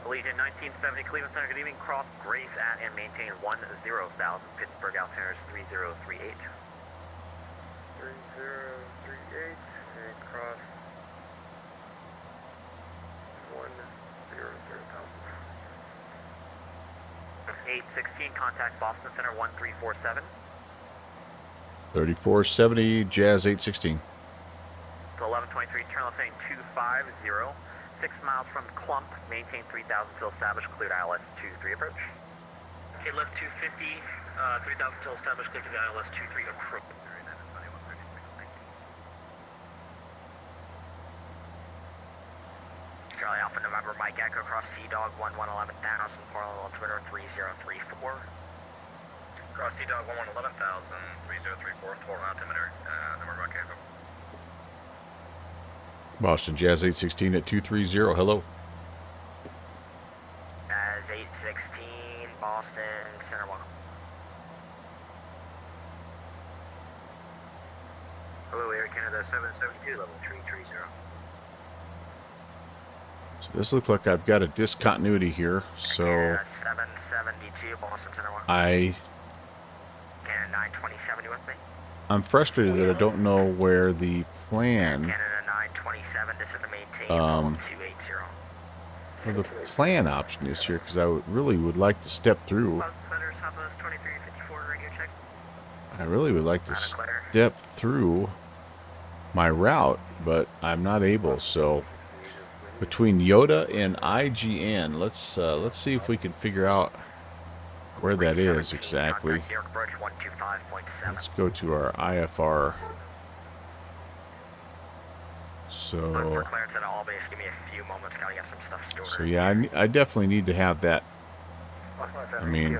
Legion 1970, Cleveland Center, good evening. Cross Grace at and maintain 10,000. Pittsburgh altimeters 3038. 3038, and cross 816, contact Boston Center 1347. 3470 Jazz 816. To 1123, turn left heading 250. 6 miles from Clump, maintain 3000 till established, cleared ILS 23 approach. Okay, left 250, 3000 till established, clear to the ILS 23 approach. Charlie Alpha November, Mike Echo, cross Sea Dog 1111,000, Portland Twitter 3034. Cross Sea Dog 1111,000, 3034, total altimeter, number Mike Echo. Boston Jazz 816 at 230. Hello. As 816, Boston Center 1. Hello, Air Canada 772, level 330. So this looks like I've got a discontinuity here. So Canada 772, Boston Center 1. Canada 92070 with me. I'm frustrated that I don't know where the plan. Canada 927, this is the maintain level 280. Where the plan option is here, because I really would like to step through. Center Southwest 2354, radio check. I really would like to Not a clear. step through my route, but I'm not able. So between Yoda and IGN, let's see if we can figure out where that is exactly. Contact York Bridge 125.7. Let's go to our IFR For So, clearance at Albany, just give me a few moments. Gotta get some stuff stored. so yeah, I definitely need to have that. I mean,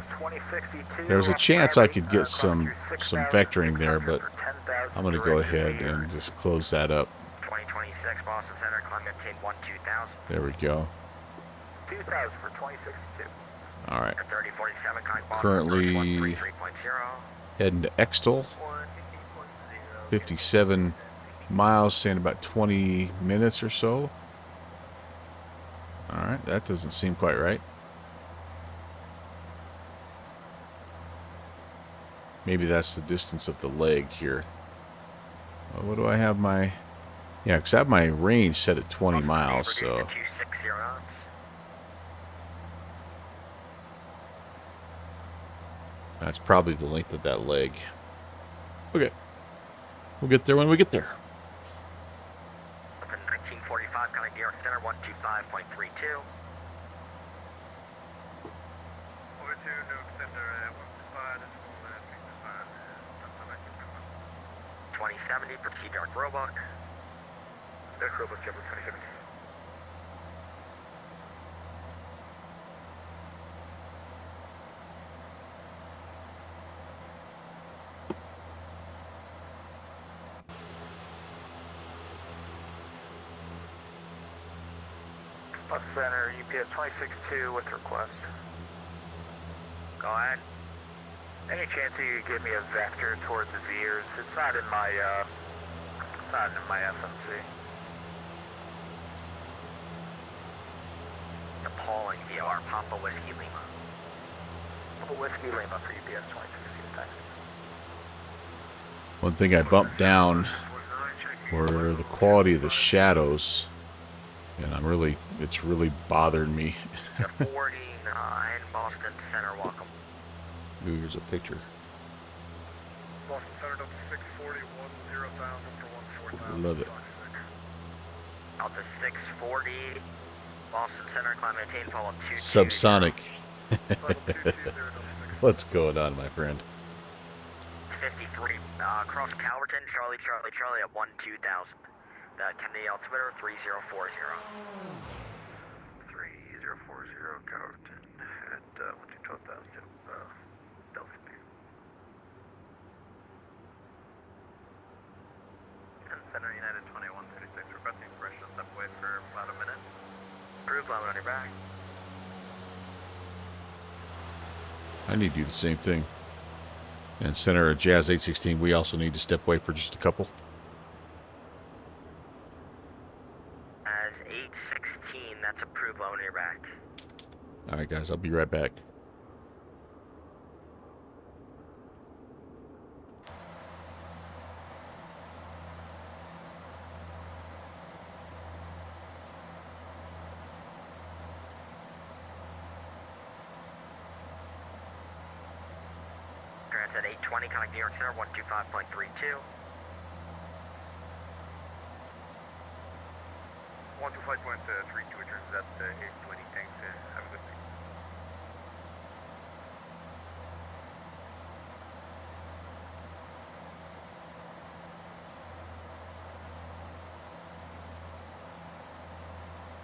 there's a chance I could get some vectoring there, but I'm going to go ahead and just close that up. 2026 Boston Center, climb maintain 2000. There we go. 2000 for 2062. All right. 3047, connect Boston, Currently 133.0. heading to Extol. 57 miles, saying about 20 minutes or so. All right, that doesn't seem quite right. Maybe that's the distance of the leg here. Well, what do I have my... Yeah, because I have my range set at 20 miles, so... 260 knots. That's probably the length of that leg. Okay. We'll get there when we get there. 1945, connect New York Center, 125.32. Over to New York Center, 2070, proceed Dark Roebuck. Dark Roebuck, Jumper 2070. Bus Center, UPS 262 with request. Go ahead. Any chance you could give me a vector towards the Veers? It's not in my FMC. Appalling VOR, Papa Whiskey Lima. Papa Whiskey Lima for UPS 262, thanks. One thing I bumped down were the quality of the shadows. And it's really bothered me. 49, Boston Center, welcome. Ooh, here's a picture. Boston Center, double 640, 10,000 for 14,000. Love it. Out to 640, Boston Center, climb maintain, follow 220. Subsonic. What's going on, my friend? 53, cross Calverton, Charlie, Charlie at 12,000. Kennedy altimeter 3040. 3040, Calverton, at 12,000, Delta P. And Center United 2136, requesting correction step away for about a minute. Approved, line on your back. I need to do the same thing. And Center Jazz 816, we also need to step away for just a couple. As 816, that's approved, line on your back. All right, guys, I'll be right back. Grants at 820, connect New York Center 125.32. 125.32 returns at 820, thanks, have a good day.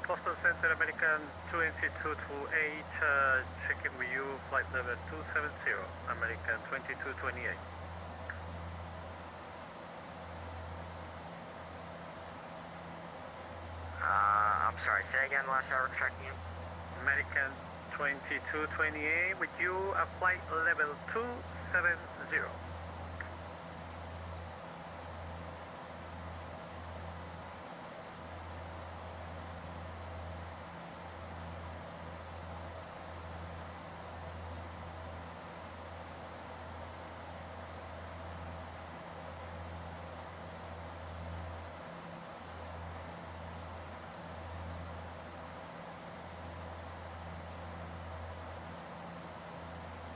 Boston Center, American 2228, checking with you, flight level 270, American 2228. I'm sorry, say again, last hour tracking you. American 2228, with you, flight level 270.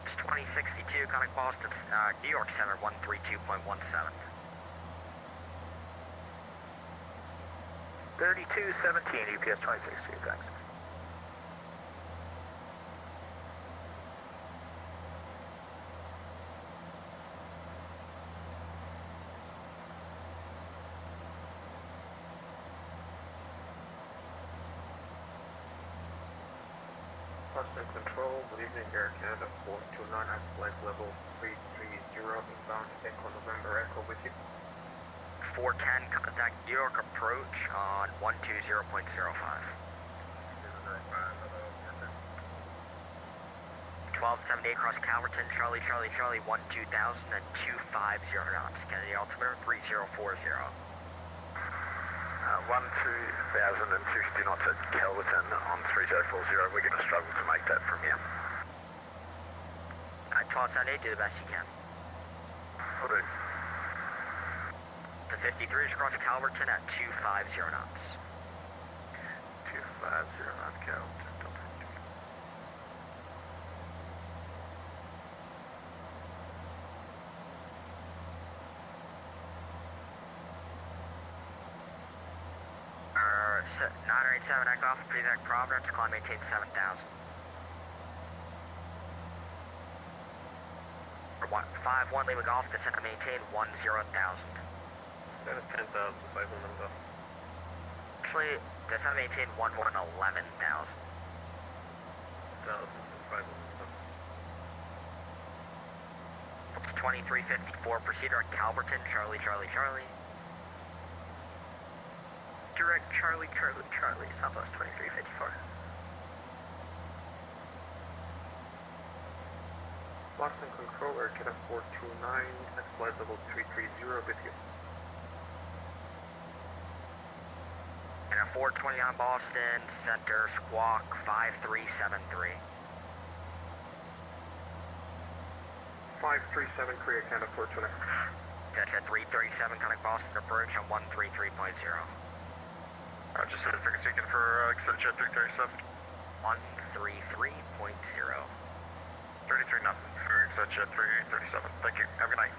It's 2062, connect Boston, New York Center 132.17. 3217, UPS 262, thanks. Boston Control, good evening, Air Canada 429 at flight level 330 inbound Echo November Echo with you. 410, contact New York approach on 120.05. 1278 across Calverton, Charlie, 12000 and 250 knots. Kennedy altimeter 3040. 12,060 knots at Calverton on 3040. We're going to struggle to make that from here. 1278, do the best you can. Will do. The 53 is across Calverton at 250 knots. 250 knots Calverton. Our 987 Echo Alpha, Prefect Providence, climb maintain 7000. 51 Lima Golf, descend and maintain 10,000. That is 10,000, Bible number. Actually, descend and maintain 11,000. 10,000, Bible number. It's 2354, proceeder at Calverton, Charlie. Direct Charlie, Southwest 2354. Boston Control, Air Canada 429 at flight level 330 with you. And a 420 on Boston, center, squawk 5373. 537 Korea Canada 429. That's at 337, connect Boston approach on 133.0. Roger, set frequency again for Jet 337. 133.0. 33 nothing for Jet 337. Thank you. Have a good night.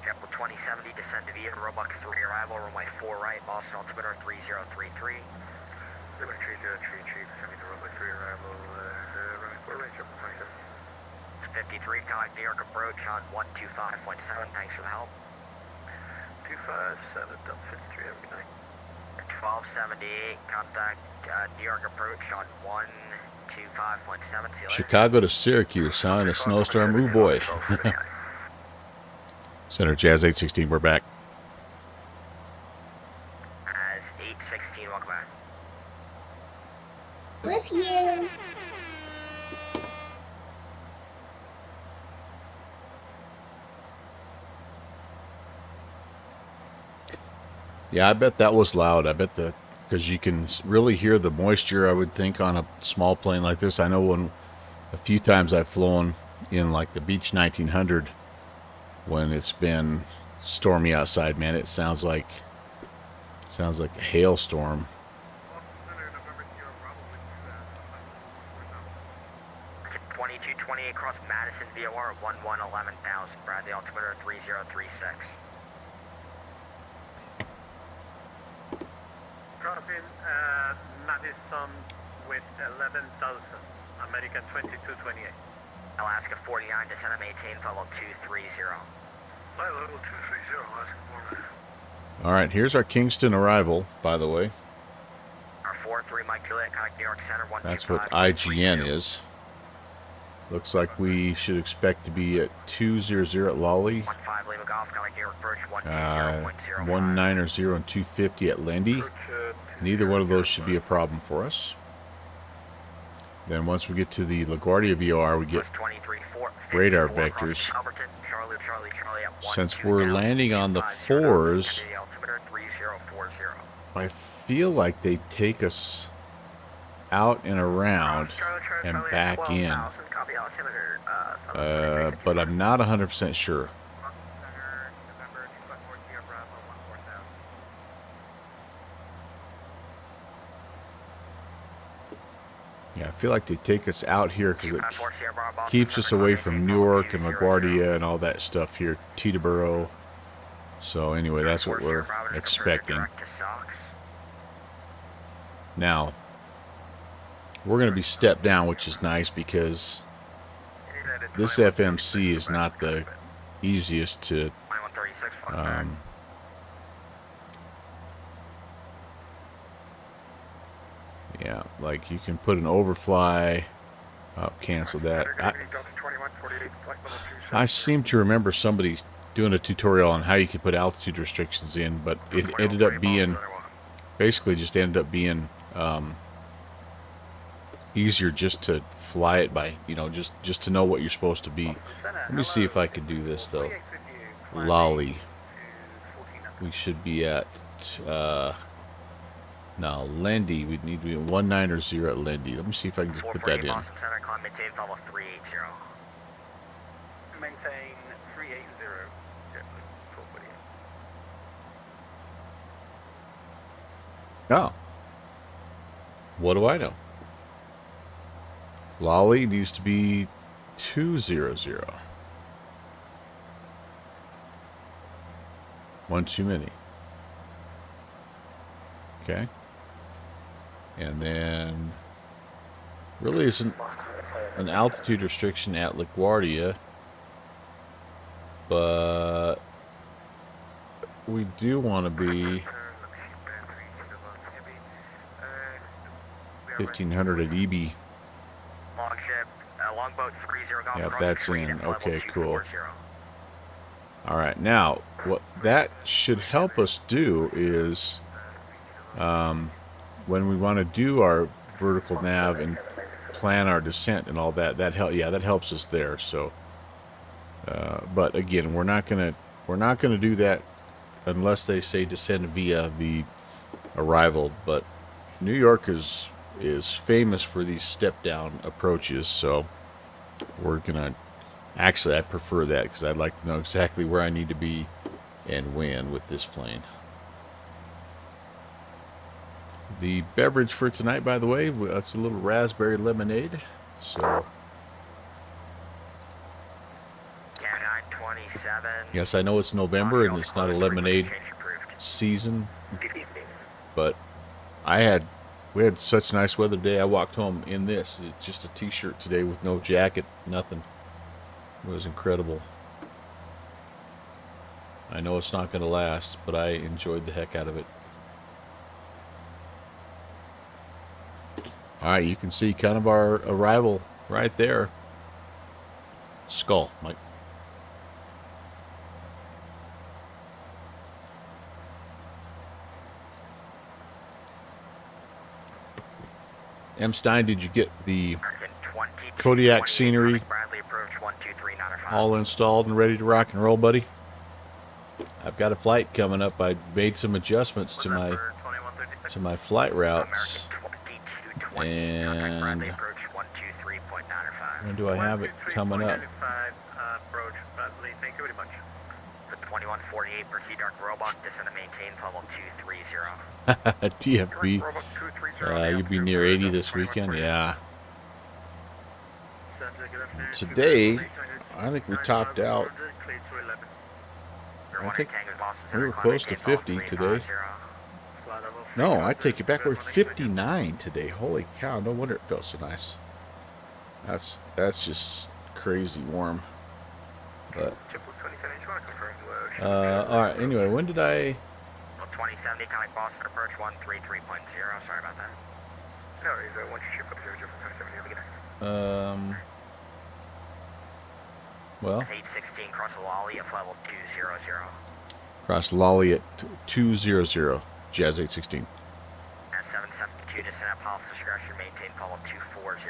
JetBlue 2070, descend to via Roebuck 3 arrival, runway 4 right, Boston altimeter 3033. Roebuck 3033, descending to runway 3 arrival, runway 4 right, JetBlue 2070. 53, contact New York approach on 125.7, thanks for the help. 257, Delta 53, have a good night. 1278, contact New York approach on 125.7. Chicago to Syracuse, huh? In a snowstorm. Ooh, boy. Center Jazz 816, we're back. As 816, welcome back. With you. Yeah, I bet that was loud. I bet because you can really hear the moisture, I would think, on a small plane like this. I know when a few times I've flown in like the Beech 1900 when it's been stormy outside, man, it sounds like a hailstorm. 2228 across Madison VOR 11,000, Bradley altimeter 3036. Dropping Madison with 11,000, American 2228. Alaska 49, descend and maintain level 230. Flight level 230, Alaska 49. All right, here's our Kingston arrival, by the way. Our 43 Mike Juliet, contact New York Center 125. That's what IGN is. Looks like we should expect to be at 200 at Lolly, 15 Lima Golf, contact New York Approach 120.05. 190 and 250 at Lindy. Neither one of those should be a problem for us. Then once we get to the LaGuardia VOR, we get radar vectors. Since we're landing on the 4s, I feel like they take us out and around and back in. But I'm not 100% sure. Yeah, I feel like they take us out here because it keeps us away from Newark and LaGuardia and all that stuff here, Teterboro. So anyway, that's what we're expecting. Now, we're going to be stepped down, which is nice because this FMC is not the easiest to Yeah, like you can put an overfly. Oh, cancel that. I seem to remember somebody doing a tutorial on how you could put altitude restrictions in, but it ended up being, basically just ended up being easier just to fly it by, you know, just to know what you're supposed to be. Let me see if I can do this, though. Lolly. We should be at, now, Lendy, we'd need to be at 19 or 0 at Lendy. Let me see if I can just put that in. Boston Center, climb maintain level 380. Maintain 380. Oh. What do I know? Lolly needs to be 200. One too many. Okay. And then really isn't an altitude restriction at LaGuardia, but we do want to be 1500 at EB. Longship, longboat 30 Golf. Yep, that's in. Okay, cool. All right, now what that should help us do is when we want to do our vertical nav and plan our descent and all that, that helps us there. So, but again, we're not gonna do that unless they say descend via the arrival. But New York is famous for these step down approaches, so we're gonna. Actually, I prefer that because I'd like to know exactly where I need to be and when with this plane. The beverage for tonight, by the way, it's a little raspberry lemonade. So, yes, I know it's November and it's not a lemonade season, but we had such nice weather today. I walked home in this, just a t-shirt today with no jacket, nothing. It was incredible. I know it's not going to last, but I enjoyed the heck out of it. All right, you can see kind of our arrival right there. Skull, Mike. M. Stein, did you get the Kodiak scenery all installed and ready to rock and roll, buddy? I've got a flight coming up. I made some adjustments to my flight routes. And when do I have it coming up? Thank you very much. The 2148 proceed dark robot, descend and maintain level 230. TFB. You'll be near 80 this weekend? Yeah. Today, I think we topped out. I think we were close to 50 today. No, I take it back. We're 59 today. Holy cow! No wonder it felt so nice. That's just crazy warm. But all right. Anyway, when did I? 2070, Comic Boston approach 133.0. Sorry about that. No, is once you ship up 0.70 Well, 816 cross the Lolly at level 200. Cross Lolly at 200. Jazz 816. At 772, descend at Pulse discretion, maintain level 240.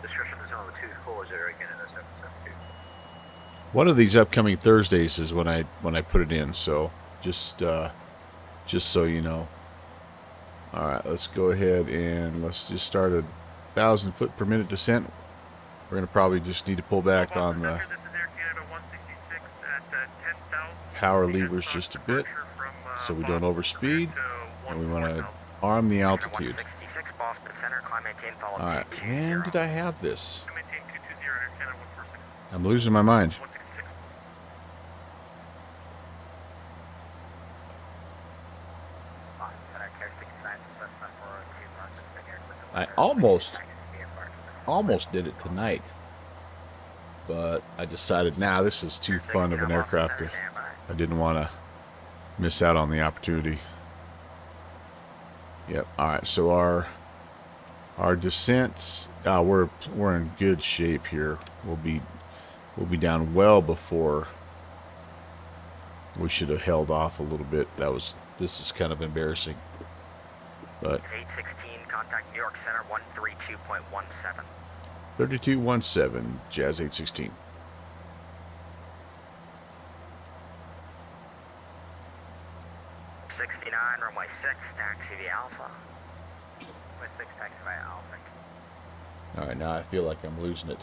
Discretion is on the 240 again in the 772. One of these upcoming Thursdays is when I put it in. So just so you know. All right, let's go ahead and let's just start a 1,000 foot per minute descent. We're gonna probably just need to pull back on the power levers just a bit, so we don't overspeed, and we want to arm the altitude. All right, when did I have this? I'm losing my mind. I almost did it tonight, but I decided, nah, this is too fun of an aircraft. I didn't want to miss out on the opportunity. Yep. All right. So our Our descents, we're in good shape here. We'll be down well before. We should have held off a little bit. This is kind of embarrassing. But 816, contact New York Center 132.17. 3217, Jazz 816. Runway 6, taxi via Alpha. Runway 6, taxi via Alpha. All right, now I feel like I'm losing it.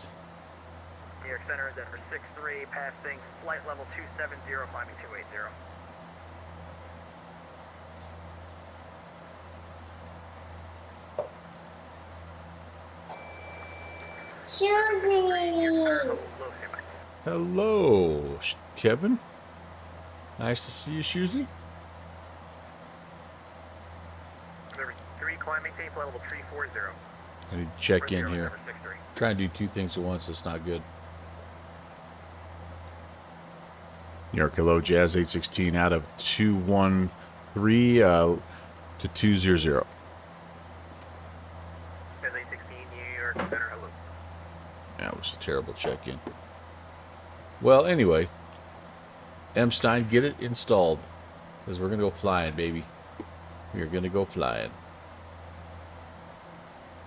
New York Center, Denver 63, passing flight level 270, climbing 280. Susie. Hello, Kevin. Nice to see you, Susie. Denver 3, climbing tape level 340. I need to check in here. Denver 63. Trying to do two things at once. It's not good. New York, hello, Jazz 816 out of 213 to 200. Jazz 816, New York Center, hello. That was a terrible check-in. Well, anyway, M. Stein, get it installed. Because we're going to go flying, baby. We're going to go flying.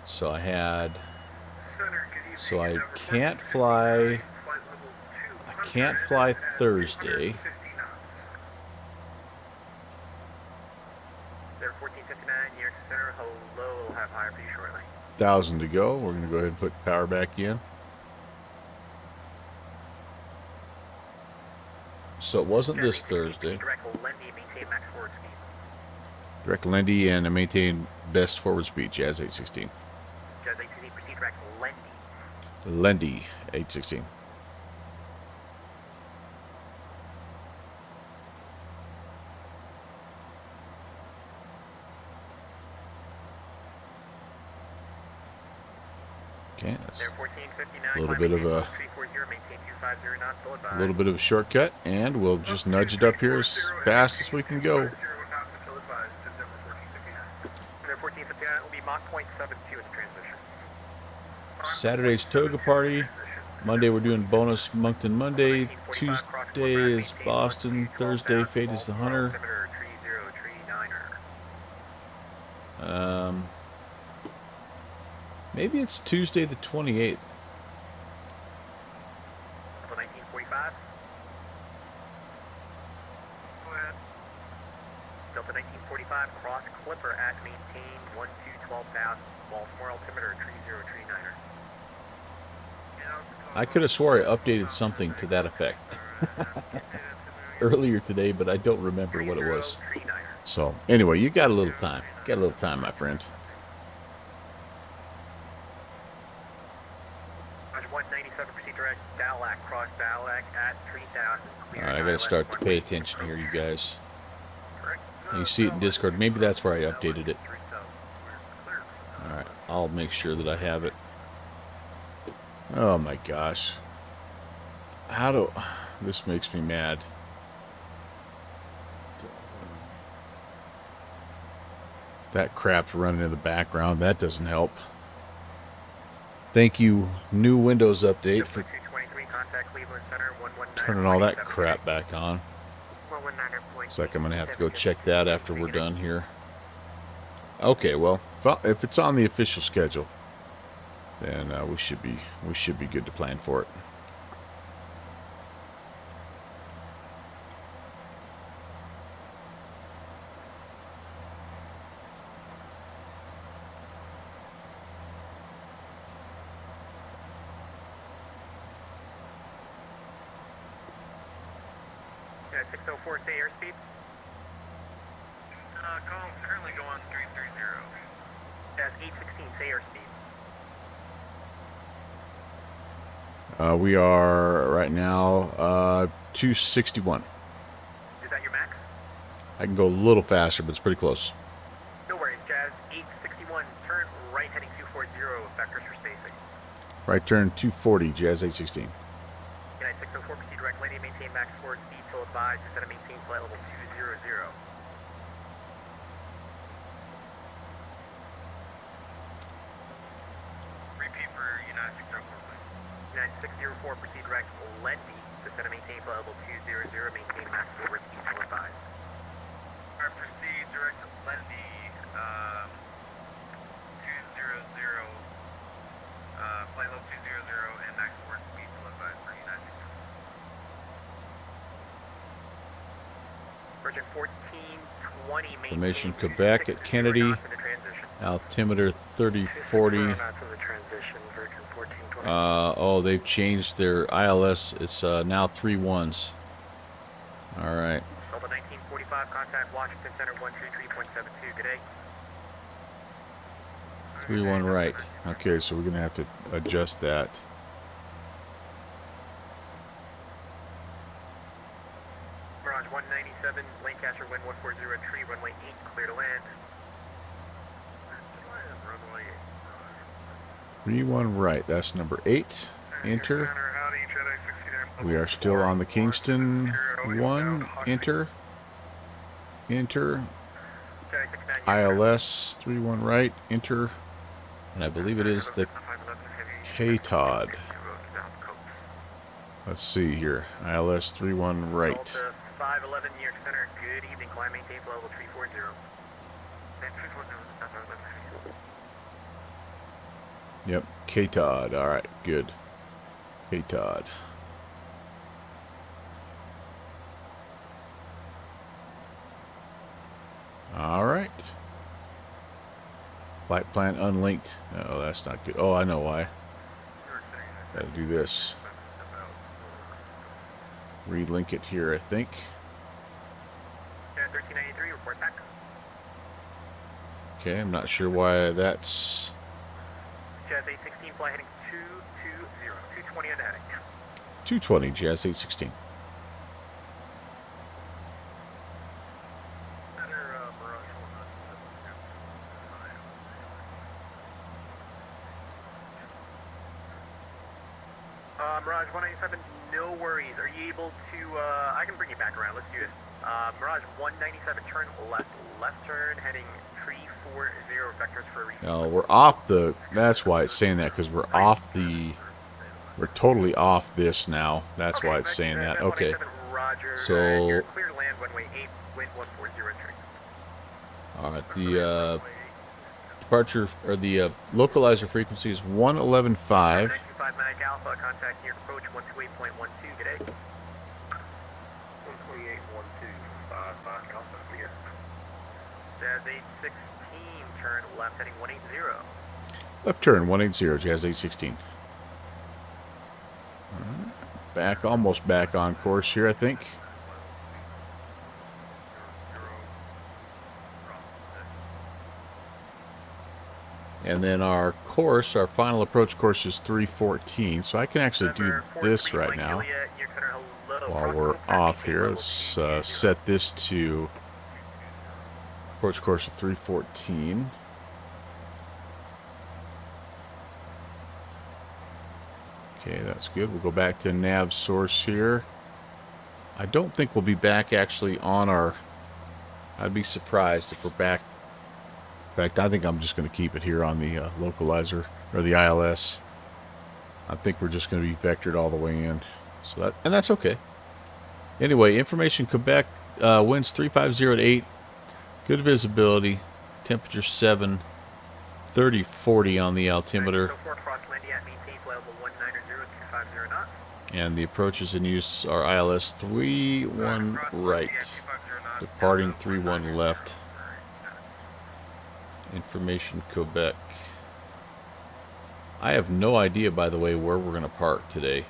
So I can't fly Thursday. There 1459, New York Center, hello, we'll have higher for you shortly. 1,000 to go. We're going to go ahead and put power back in. So it wasn't this Thursday. Direct Lindy, maintain max forward speed. Direct Lindy and maintain best forward speed, Jazz 816. Jazz 816, proceed direct Lindy. Lindy 816. Okay, that's There 1459, a little bit of a 340, maintain 250 knots, full advise. little bit of a shortcut, and we'll just nudge it up here as fast as we can go. There 1459 will be Mach 0.72 in the transition. Saturday's toga party. Monday we're doing bonus Moncton Monday. Tuesday is Boston. Thursday Fate is the Hunter. Maybe it's Tuesday the 28th. Delta 1945. Go ahead. Delta 1945, cross Clipper at maintain 12,000. Baltimore altimeter 3039er. I could have swore I updated something to that effect earlier today, but I don't remember what it was. So anyway, you got a little time. Got a little time, my friend. 197, proceed direct Dalac, cross Dalac at 3,000. All right, I got to start to pay attention here, you guys. You see it in Discord. Maybe that's where I updated it. All right, I'll make sure that I have it. Oh my gosh. This makes me mad. That crap's running in the background. That doesn't help. Thank you, new Windows update, for turning all that crap back on. Looks like I'm going to have to go check that after we're done here. Okay, well, if it's on the official schedule, then we should be good to plan for it. Yeah, 604, stay airspeed. Currently going 330. That's 816, stay airspeed. We are right now 261. Is that your max? I can go a little faster, but it's pretty close. No worries, Jazz 861, turn right heading 240, vectors for spacing. Right turn 240, Jazz 816. United 604, proceed direct landing, maintain max forward speed, full advise, instead of maintain flight level 200. 604, proceed direct Lendy, descend and maintain flight level 200, maintain max over east 15. Alright, proceed direct Lendy, 200, flight level 200, and max over speed 15 for United. Virgin 1420, maintain Formation Quebec at 60 Kennedy. knots into transition. Altimeter 3040. knots in the transition, Virgin 1420. Oh, they've changed their ILS. It's now 3-1s. All right. Delta 1945, contact Washington Center 133.72. Good day. 3-1 right. Okay, so we're going to have to adjust that. Mirage 197, Lancaster, wind 140 tree, runway 8, clear to land. 3-1 right. That's number 8. Enter. We are still on the Kingston 1. Enter. Enter. ILS 3-1 right. Enter. And I believe it is the K-Todd. Let's see here. ILS 3-1 right. Delta 511, New York Center, good evening, climb maintain flight level 340. Yep, K-Todd. All right, good. K-Todd. All right. Flight plan unlinked. Oh, that's not good. Oh, I know why. Got to do this. Relink it here, I think. 1393, report back. Okay, I'm not sure why that's... Jazz 816, fly heading 220, 220 on the heading. 220, Jazz 816. Mirage 197, no worries. Are you able to, I can bring you back around. Let's do this. Mirage 197, turn left. Left turn, heading 340, vectors for a reset. No, we're off the... That's why it's saying that, because we're off the... We're totally off this now. That's why it's saying that. Okay. Roger. So... You're clear to land, runway 8, wind 140 tree. All right, the departure, or the localizer frequency is 111.5. 925 Mag Alpha, contact near approach 128.12, good day. 128.12, Mach Alpha, clear. Jazz 816, turn left, heading 180. Left turn, 180, Jazz 816. All right. Back, almost back on course here, I think. And then our course, our final approach course is 314. So I can actually do this right now while we're off here. Let's set this to approach course of 314. Okay, that's good. We'll go back to nav source here. I don't think we'll be back actually on our... I'd be surprised if we're back. In fact, I think I'm just going to keep it here on the localizer, or the ILS. I think we're just going to be vectored all the way in. So that, and that's okay. Anyway, information Quebec, winds 350 at 8. Good visibility. Temperature 7. 3040 on the altimeter. And the approaches in use are ILS 31 right. Departing 31 left. Information Quebec. I have no idea, by the way, where we're going to park today.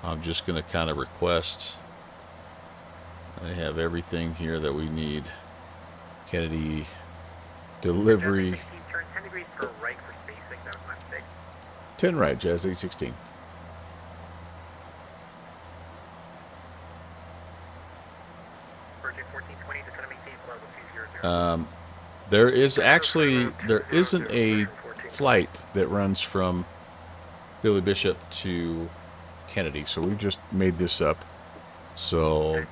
I'm just going to kind of request. I have everything here that we need. Kennedy delivery. 10 degrees per right for spacing. That was my mistake. 10 right, Jazz 816. Virgin 1420 to kind of maintain level 200. There isn't a flight that runs from Billy Bishop to Kennedy, so we just made this up. So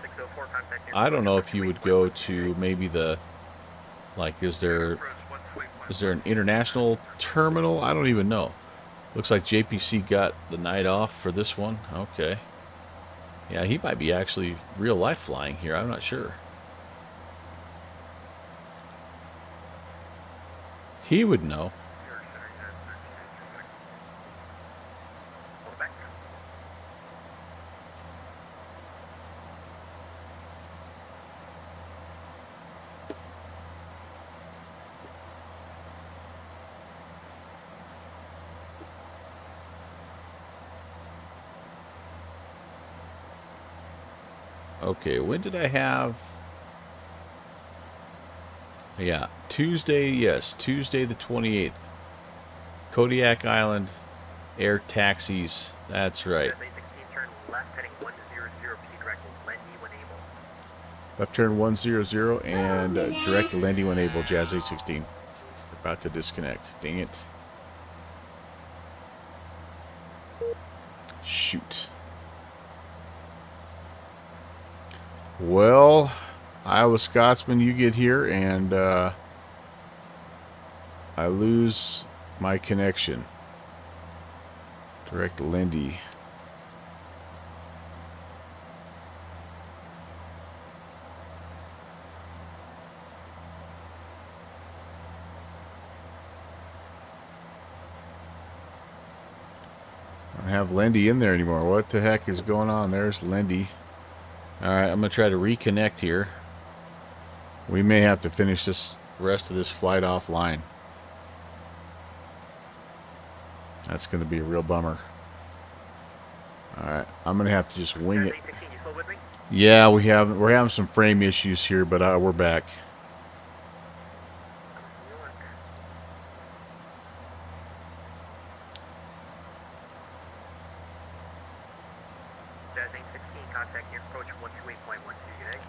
I don't know if you would go to maybe the, like, is there an international terminal? I don't even know. Looks like JPC got the night off for this one. Okay. Yeah, he might be actually real life flying here. I'm not sure. He would know. Okay, when did I have... Yeah, Tuesday, yes, Tuesday the 28th. Kodiak Island, air taxis, that's right. Turn left heading 100, P direct Lendy when able. Left turn 100 and direct to Lendy when able, Jazz 816. About to disconnect, dang it. Shoot. Well, Iowa Scotsman, you get here and I lose my connection. Direct Lindy. I don't have Lindy in there anymore. What the heck is going on? There's Lindy. Alright, I'm going to try to reconnect here. We may have to finish this rest of this flight offline. That's going to be a real bummer. Alright, I'm going to have to just wing it. Yeah, we're having some frame issues here, but we're back. Jazz 816, contact your approach 128.12 today.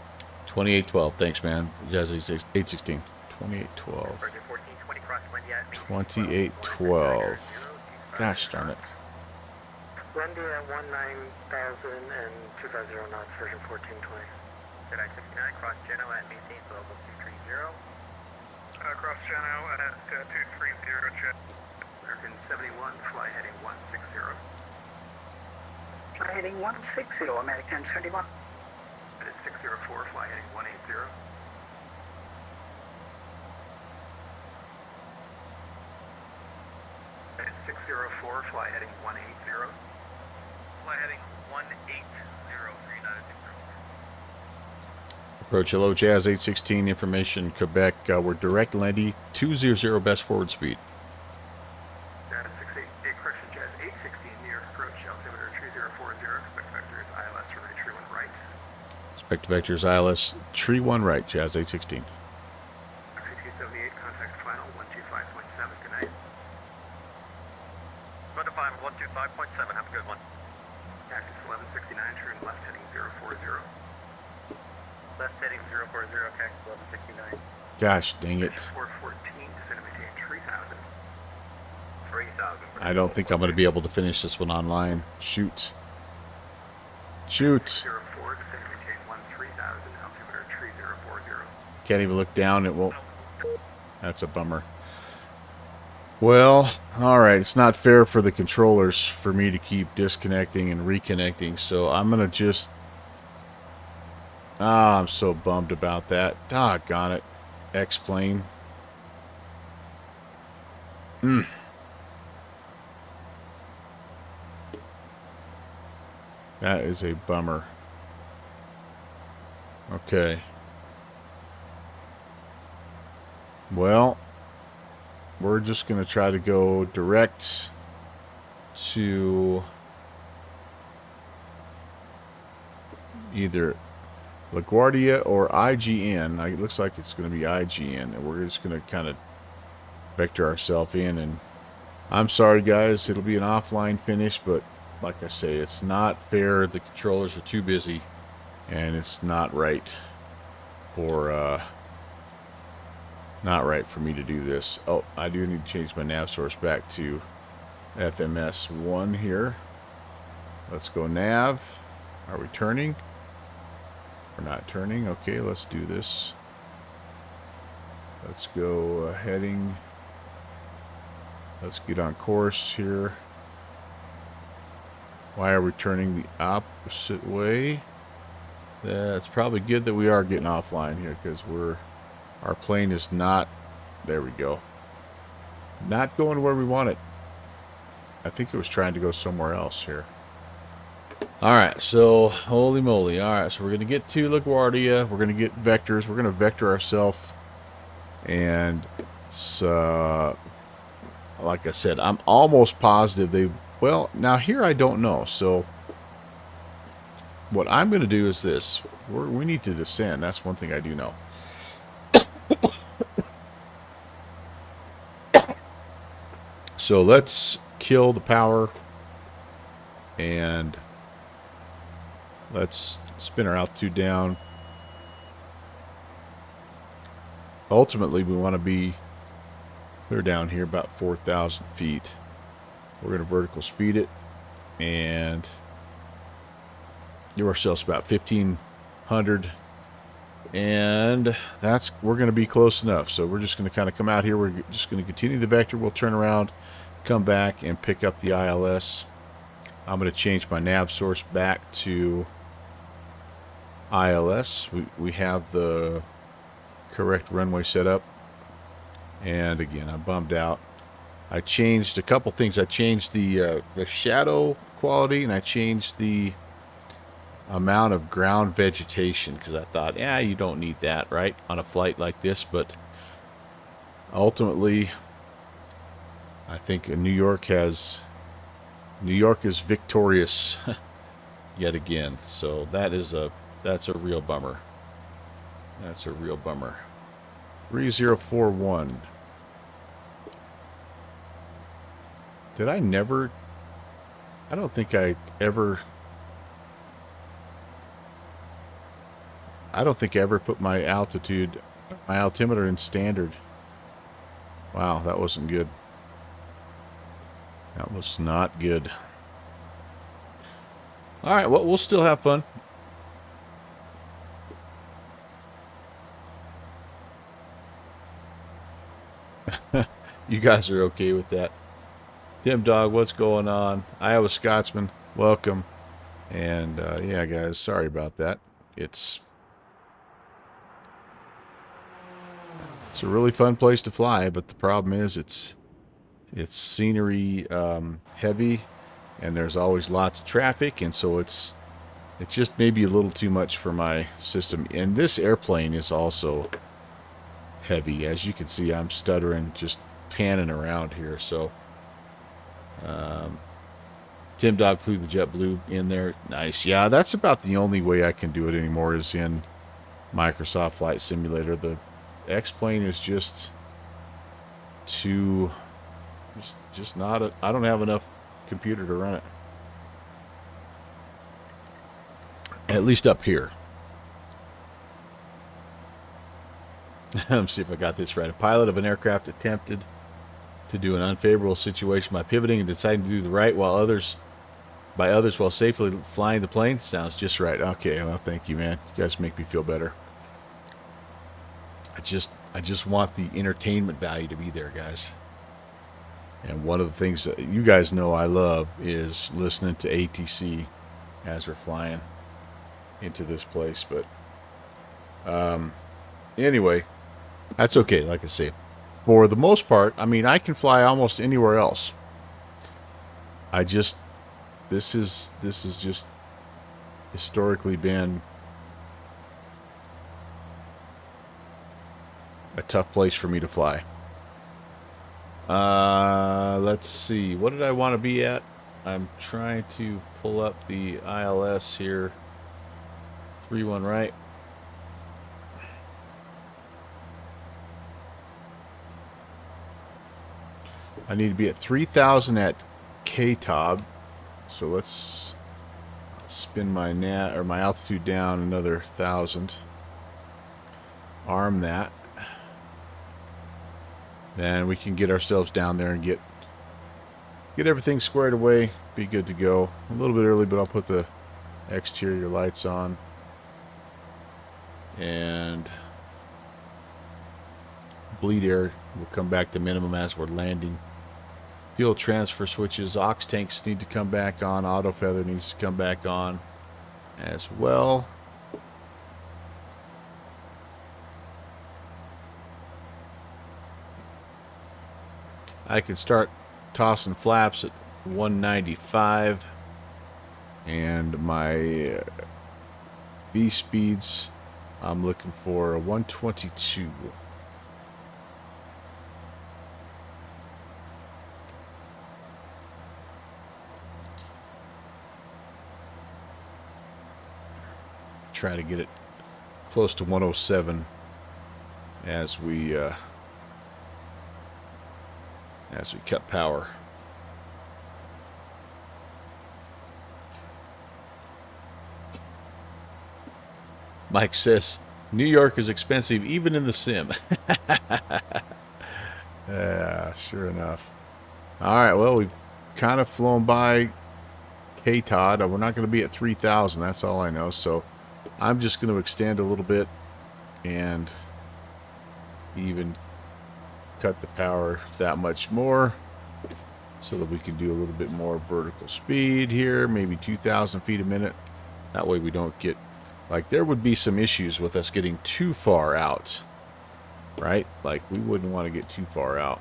2812, thanks man. Jazz 816. 2812. 1420 cross Lendy at 2812. Gosh darn it. Lendy at 19,000 and 250 knots, version 1420. Jedi 69, cross Geno at maintain level 230. Cross Geno at 230, jet. American 71, fly heading 160. Fly heading 160, American 71. It is 604, fly heading 180. It is 604, fly heading 180. Fly heading 180 for United Kingdom. Approach hello, Jazz 816, information Quebec. We're direct Lendy 200 best forward speed. Jazz 68, correction, Jazz 816 near approach, altimeter 3040, expect vectors ILS runway tree 1 right. Expect vectors ILS tree 1 right, Jazz 816. XCT 78, contact final 125.7, good night. 125.7, have a good one. Cactus 1169, turn left heading 040. Left heading 040, cactus 1169. Gosh dang it. 414, descend and maintain 3,000. 3,000. I don't think I'm going to be able to finish this one online. Shoot. Shoot. 04, descend and maintain 13,000, altimeter 3040. Can't even look down. It won't. That's a bummer. Well, alright. It's not fair for the controllers for me to keep disconnecting and reconnecting. So I'm going to just... I'm so bummed about that. Doggone it. X-Plane. That is a bummer. Okay. Well, we're just going to try to go direct to either LaGuardia or IGN. It looks like it's going to be IGN, and we're just going to kind of vector ourselves in. And I'm sorry, guys, it'll be an offline finish, but like I say, it's not fair. The controllers are too busy, and it's not right for me to do this. Oh, I do need to change my nav source back to FMS1 here. Let's go nav. Are we turning? We're not turning. Okay, let's do this. Let's go heading. Let's get on course here. Why are we turning the opposite way? It's probably good that we are getting offline here because our plane is not, there we go, not going where we want it. I think it was trying to go somewhere else here. All right, so holy moly. All right, so we're going to get to LaGuardia. We're going to get vectors. We're going to vector ourselves. And so, like I said, I'm almost positive they, well, now here I don't know. So what I'm going to do is this. We need to descend. That's one thing I do know. So let's kill the power and let's spin our altitude down. Ultimately, we want to be clear down here about 4,000 feet. We're going to vertical speed it and give ourselves about 1,500. And we're going to be close enough. So we're just going to kind of come out here. We're just going to continue the vector. We'll turn around, come back, and pick up the ILS. I'm going to change my nav source back to ILS. We have the correct runway set up. And again, I'm bummed out. I changed a couple things. I changed the shadow quality, and I changed the amount of ground vegetation because I thought, yeah, you don't need that, right, on a flight like this. But ultimately, I think New York is victorious yet again. So that's a real bummer. That's a real bummer. 3041. Did I never? I don't think I ever. I don't think I ever put my altimeter in standard. Wow, that wasn't good. That was not good. All right, well, we'll still have fun. You guys are okay with that. Tim Dog, what's going on? Iowa Scotsman, welcome. And yeah, guys, sorry about that. It's a really fun place to fly, but the problem is it's scenery heavy, and there's always lots of traffic, and so it's just maybe a little too much for my system. And this airplane is also heavy. As you can see, I'm stuttering, just panning around here. So Tim Dog flew the JetBlue in there. Nice. Yeah, that's about the only way I can do it anymore is in Microsoft Flight Simulator. The X-Plane is just too... just not... I don't have enough computer to run it. At least up here. Let me see if I got this right. A pilot of an aircraft attempted to do an unfavorable situation by pivoting and deciding to do the right while safely flying the plane. Sounds just right. Okay, well, thank you, man. You guys make me feel better. I just want the entertainment value to be there, guys. And one of the things that you guys know I love is listening to ATC as we're flying into this place. But anyway, that's okay. Like I say, for the most part, I mean, I can fly almost anywhere else. This is just historically been a tough place for me to fly. Let's see. What did I want to be at? I'm trying to pull up the ILS here. 3-1 right. I need to be at 3,000 at KTOB. So let's spin my my altitude down another 1,000. Arm that. Then we can get ourselves down there and get everything squared away. Be good to go. A little bit early, but I'll put the exterior lights on. And bleed air will come back to minimum as we're landing. Fuel transfer switches, aux tanks need to come back on. Auto feather needs to come back on as well. I can start tossing flaps at 195, and my V speeds, I'm looking for a 122. Try to get it close to 107 as we cut power. Mike says New York is expensive even in the sim. Yeah, sure enough. All right, well, we've kind of flown by K-Todd. We're not going to be at 3,000. That's all I know. So I'm just going to extend a little bit and even cut the power that much more so that we can do a little bit more vertical speed here, maybe 2,000 feet a minute. That way we don't get, like, there would be some issues with us getting too far out, right? Like, we wouldn't want to get too far out.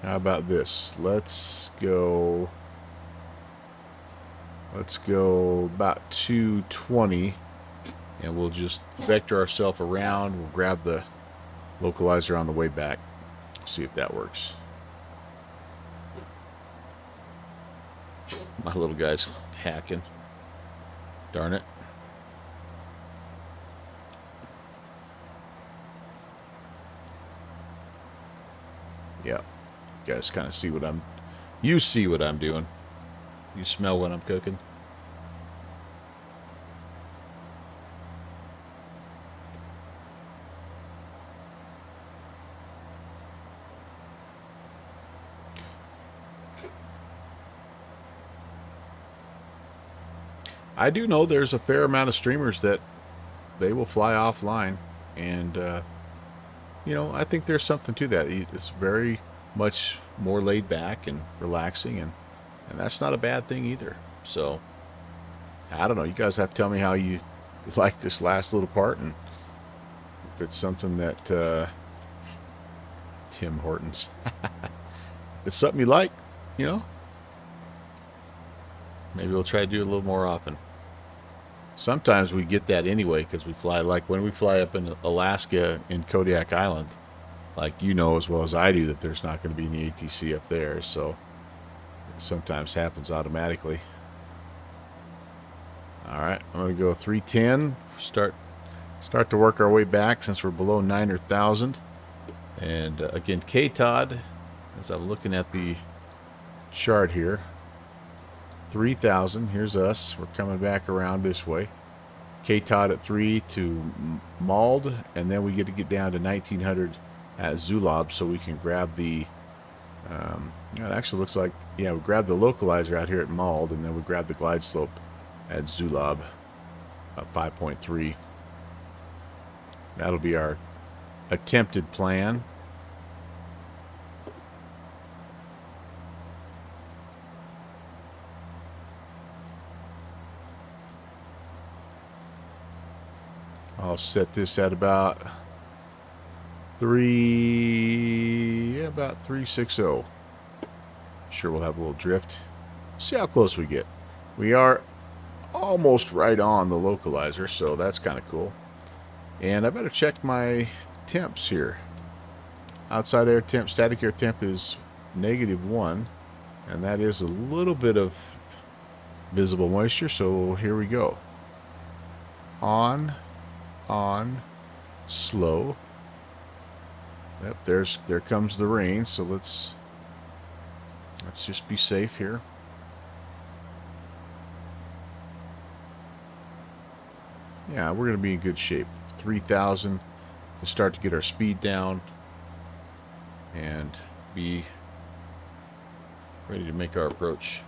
How about this? Let's go about 220, and we'll just vector ourselves around. We'll grab the localizer on the way back. See if that works. My little guy's hacking. Darn it. Yeah. You guys kind of see what I'm... You see what I'm doing. You smell what I'm cooking. I do know there's a fair amount of streamers that they will fly offline, and you know, I think there's something to that. It's very much more laid back and relaxing, and that's not a bad thing either. So I don't know, you guys have to tell me how you like this last little part, and if it's something that Tim Hortons if it's something you like, you know, maybe we'll try to do it a little more often. Sometimes we get that anyway because we fly, like when we fly up in Alaska in Kodiak Island, like you know as well as I do that there's not going to be any ATC up there, so it sometimes happens automatically. Alright, I'm going to go 310, start to work our way back since we're below 9,000. And again, K-Todd, as I'm looking at the chart here, 3,000, here's us, we're coming back around this way. K-Todd at 3 to Mauld, and then we get to get down to 1900 at Zulab so we can grab the, it actually looks like, yeah, we grab the localizer out here at Mauld, and then we grab the glide slope at Zulab, 5.3. That'll be our attempted plan. I'll set this at about 360. Sure, we'll have a little drift. See how close we get. We are almost right on the localizer, so that's kind of cool. And I better check my temps here. Outside air temp, static air temp is -1, and that is a little bit of visible moisture, so here we go. On, slow. Yep, there comes the rain, so let's just be safe here. Yeah, we're going to be in good shape. 3,000 to start to get our speed down and be ready to make our approach.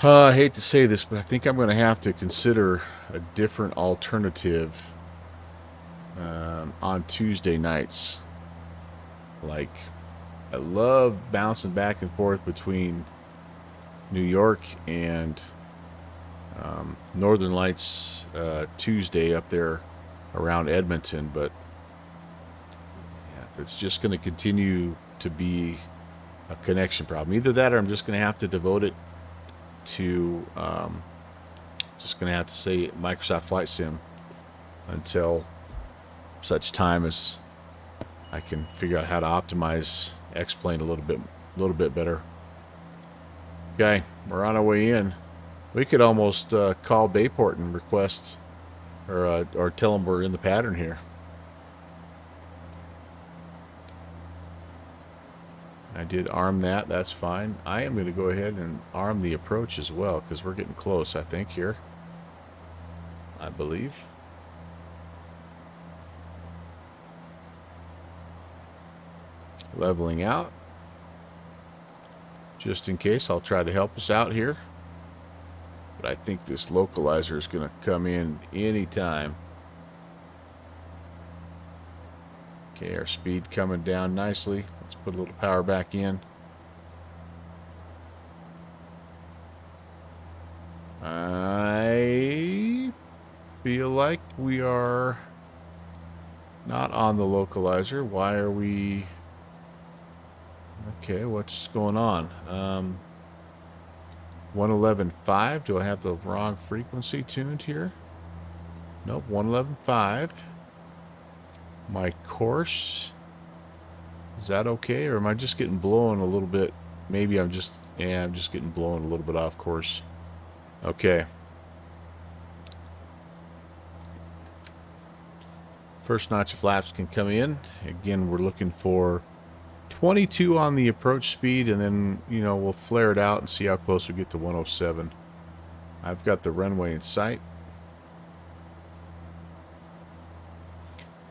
I hate to say this, but I think I'm going to have to consider a different alternative on Tuesday nights. Like, I love bouncing back and forth between New York and Northern Lights Tuesday up there around Edmonton, but yeah, if it's just going to continue to be a connection problem, either that or I'm just going to have to devote it to just going to have to say Microsoft Flight Sim until such time as I can figure out how to optimize X-Plane a little bit better. Okay, we're on our way in. We could almost call Bayport and request or tell them we're in the pattern here. I did arm that. That's fine. I am going to go ahead and arm the approach as well because we're getting close, I think, here. I believe. Leveling out. Just in case, I'll try to help us out here. But I think this localizer is going to come in anytime. Okay, our speed coming down nicely. Let's put a little power back in. I feel like we are not on the localizer. Why are we... Okay, what's going on? 111.5. Do I have the wrong frequency tuned here? Nope, 111.5. My course, is that okay, or am I just getting blown a little bit? Maybe I'm just getting blown a little bit off course. Okay. First notch of flaps can come in. Again, we're looking for 22 on the approach speed, and then, you know, we'll flare it out and see how close we get to 107. I've got the runway in sight.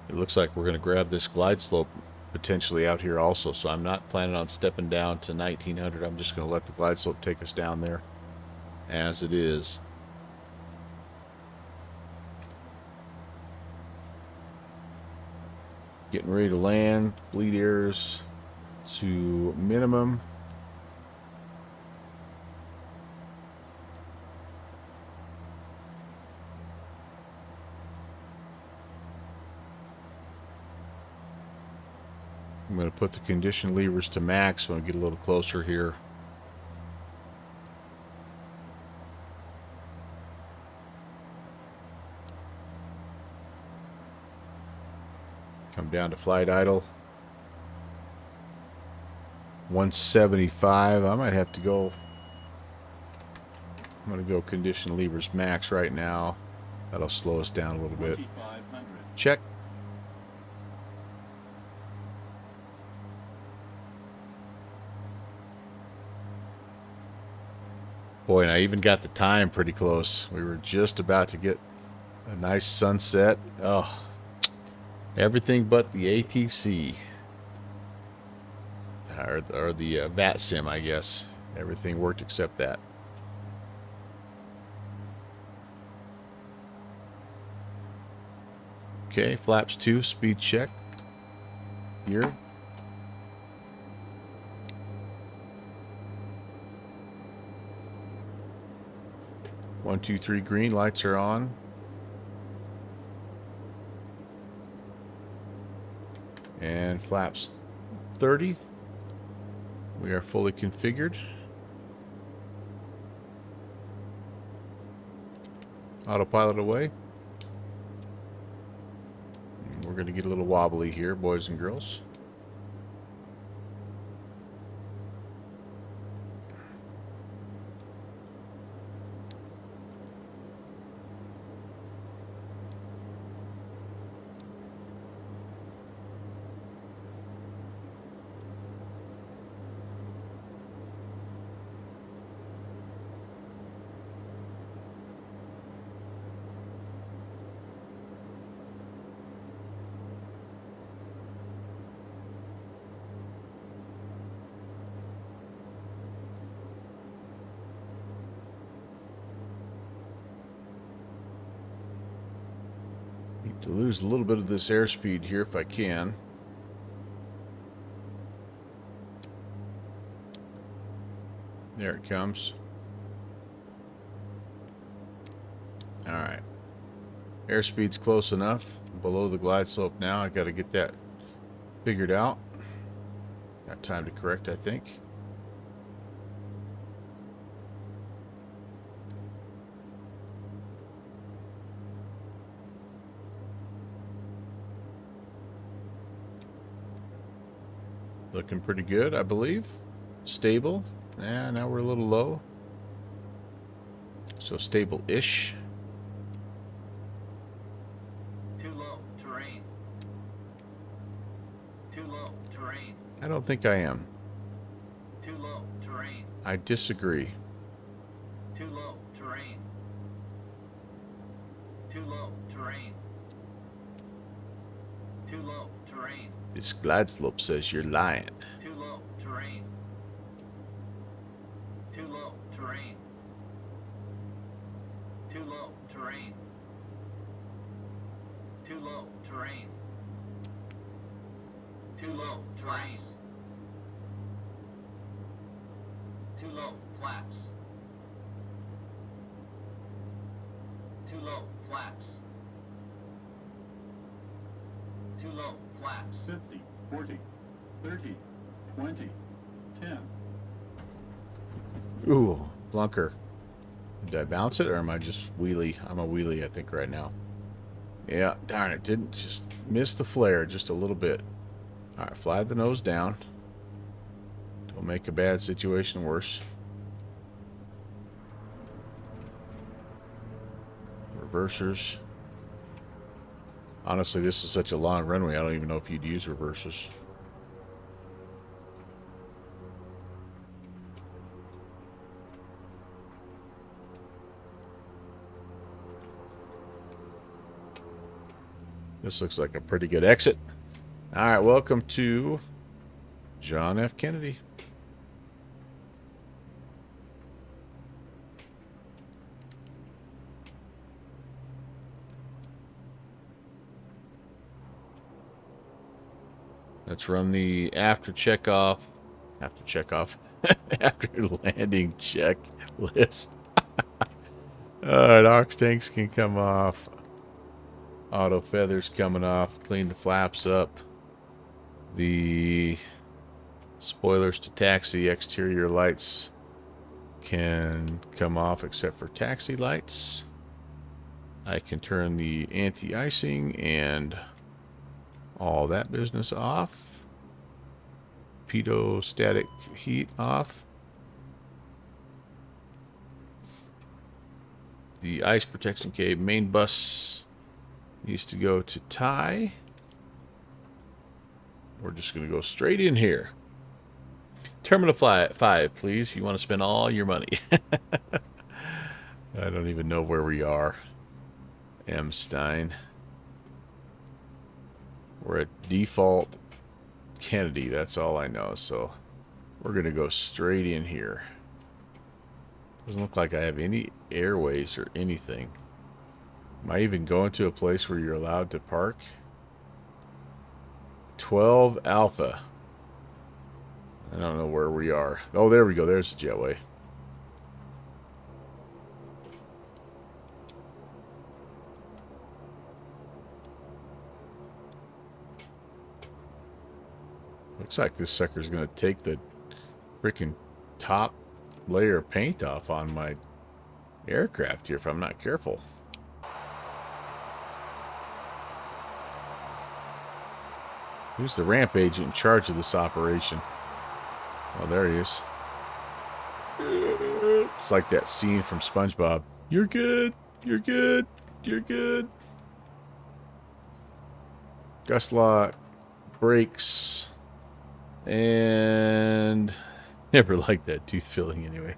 It looks like we're going to grab this glide slope potentially out here also, so I'm not planning on stepping down to 1900. I'm just going to let the glide slope take us down there as it is. Getting ready to land. Bleed airs to minimum. I'm going to put the condition levers to max when I get a little closer here. Come down to flight idle. 175. I might have to go. I'm going to go condition levers max right now. That'll slow us down a little bit. Check. Boy, and I even got the time pretty close. We were just about to get a nice sunset. Oh, everything but the ATC. Or the VAT sim, I guess. Everything worked except that. Okay, flaps 2, speed check. Here. One, two, three, green. Lights are on. And flaps 30. We are fully configured. Autopilot away. And we're going to get a little wobbly here, boys and girls. To lose a little bit of this airspeed here if I can. There it comes. Alright. Airspeed's close enough. Below the glide slope now. I got to get that figured out. Got time to correct, I think. Looking pretty good, I believe. Stable. Yeah, now we're a little low. So stable-ish. Too low, terrain. Too low, terrain. I don't think I am. Too low, terrain. I disagree. Too low, terrain. Too low, terrain. Too low, terrain. This glide slope says you're lying. Too low, terrain. Too low, terrain. Too low, terrain. Too low, terrain. Too low, terrain. Too low, flaps. Too low, flaps. Too low, flaps. 50, 40, 30, 20, 10. Ooh, blunker. Did I bounce it or am I just wheelie? I'm a wheelie, I think, right now. Yeah, darn it. Didn't just miss the flare just a little bit. Alright, fly the nose down. Don't make a bad situation worse. Reversers. Honestly, this is such a long runway, I don't even know if you'd use reversers. This looks like a pretty good exit. Alright, welcome to John F. Kennedy. Let's run the after landing checklist. Alright, ox tanks can come off. Auto feathers coming off. Clean the flaps up. The spoilers to taxi exterior lights can come off except for taxi lights. I can turn the anti-icing and all that business off. Pitot static heat off. The ice protection cable main bus needs to go to tie. We're just going to go straight in here. Terminal 5, please. You want to spend all your money. I don't even know where we are. M. Stein. We're at default Kennedy. That's all I know. So we're going to go straight in here. Doesn't look like I have any airways or anything. Am I even going to a place where you're allowed to park? 12 Alpha. I don't know where we are. Oh, there we go. There's the jetway. Looks like this sucker's going to take the freaking top layer of paint off on my aircraft here if I'm not careful. Who's the ramp agent in charge of this operation? Oh, there he is. It's like that scene from SpongeBob. You're good. You're good. You're good. Gust lock. Brakes. And never liked that tooth filling anyway.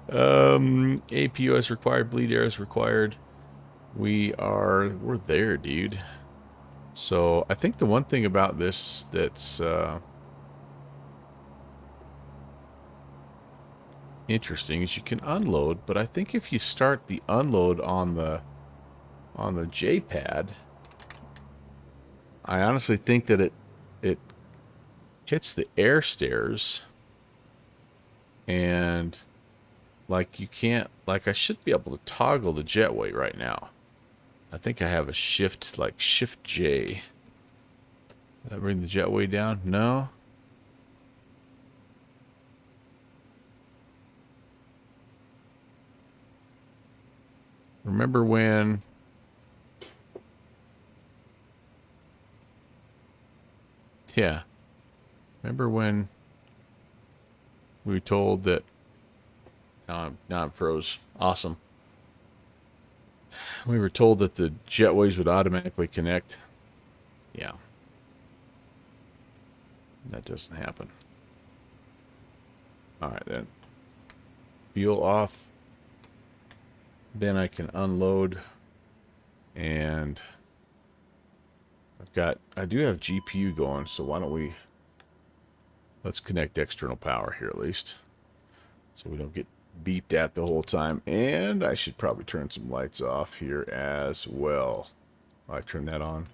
APO is required. Bleed air is required. We're there, dude. So I think the one thing about this that's interesting is you can unload, but I think if you start the unload on the J pad, I honestly think that it hits the air stairs, and like you can't, like I should be able to toggle the jetway right now. I think I have a shift, like Shift J. Did I bring the jetway down? No. Remember when yeah. Remember when we were told that now I'm froze. Awesome. We were told that the jetways would automatically connect. Yeah. That doesn't happen. Alright then. Fuel off. Then I can unload. And I do have GPU going, so why don't we, let's connect external power here at least. So we don't get beeped at the whole time. And I should probably turn some lights off here as well. I turn that on.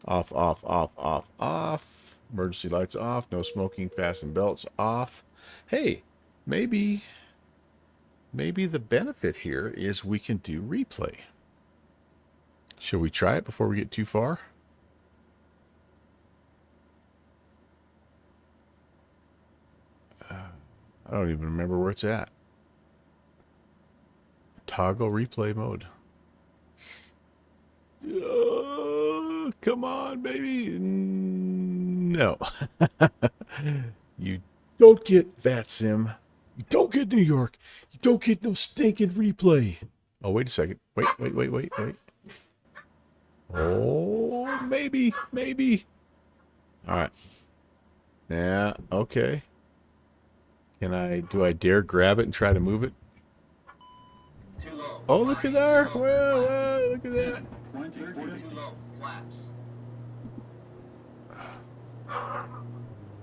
Off, off, off, off, off. Emergency lights off. No smoking. Fasten belts off. Hey, maybe the benefit here is we can do replay. Shall we try it before we get too far? I don't even remember where it's at. Toggle replay mode. Come on, baby. No. You don't get VATSIM. You don't get New York. You don't get no stinking replay. Oh, wait a second. Wait. Oh, maybe. All right. Yeah, okay. Do I dare grab it and try to move it? Too low. Oh, look at there. Whoa, look at that. 20, 40. Too low. Flaps.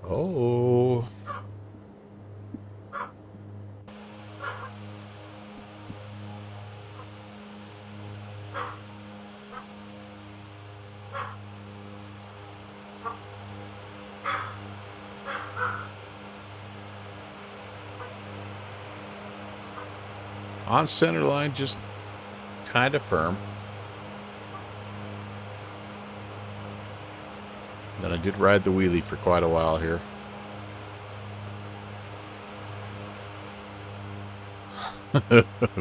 Oh. On center line, just kind of firm. Then I did ride the wheelie for quite a while here.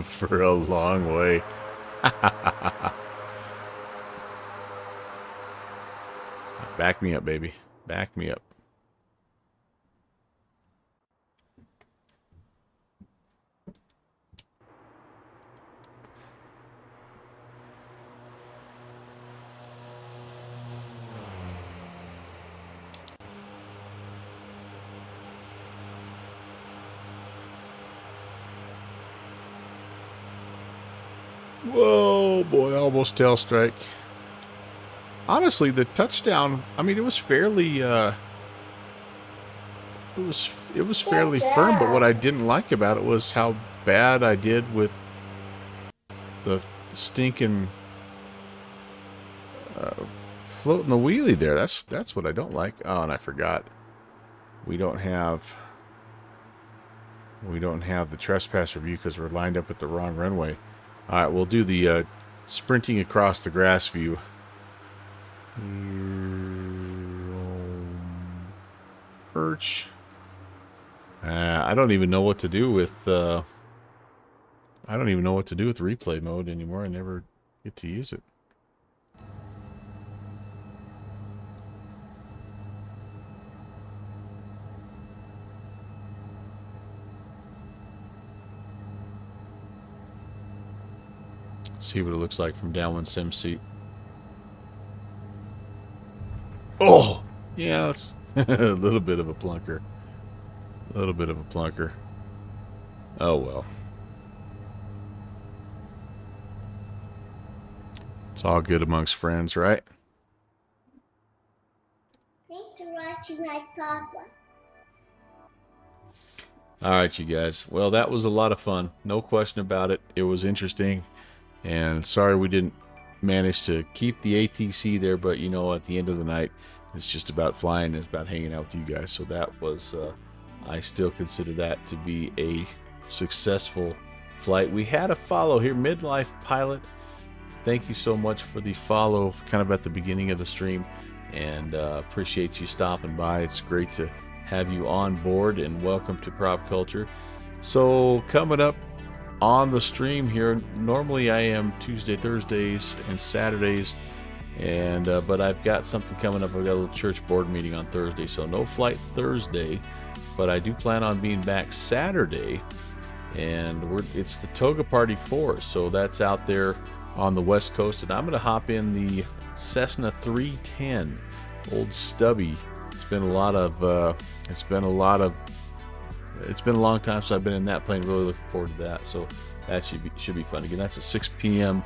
For a long way. Back me up, baby. Back me up. Whoa, boy, almost tail strike. Honestly, the touchdown, I mean, it was fairly, it was fairly firm, but what I didn't like about it was how bad I did with the stinking floating the wheelie there. That's what I don't like. Oh, and I forgot. We don't have the trespasser view because we're lined up at the wrong runway. All right, we'll do the sprinting across the grass view. Perch. I don't even know what to do with. I don't even know what to do with replay mode anymore. I never get to use it. See what it looks like from downwind sim seat. Oh, yeah, it's a little bit of a plunker. A little bit of a plunker. Oh well. It's all good amongst friends, right? Thanks for watching my papa. All right, you guys. Well, that was a lot of fun. No question about it. It was interesting. And sorry we didn't managed to keep the ATC there, but you know, at the end of the night, it's just about flying. It's about hanging out with you guys. So that was, I still consider that to be a successful flight. We had a follow here, Midlife Pilot. Thank you so much for the follow, kind of at the beginning of the stream, and appreciate you stopping by. It's great to have you on board, and welcome to Prop Culture. So coming up on the stream here, normally I am Tuesday, Thursdays, and Saturdays, and but I've got something coming up. I've got a little church board meeting on Thursday, so no flight Thursday, but I do plan on being back Saturday, and it's the Toga Party 4, so that's out there on the West Coast, and I'm going to hop in the Cessna 310, old Stubby. It's been a long time since I've been in that plane. Really looking forward to that. So that should be fun. Again, that's at 6 p.m.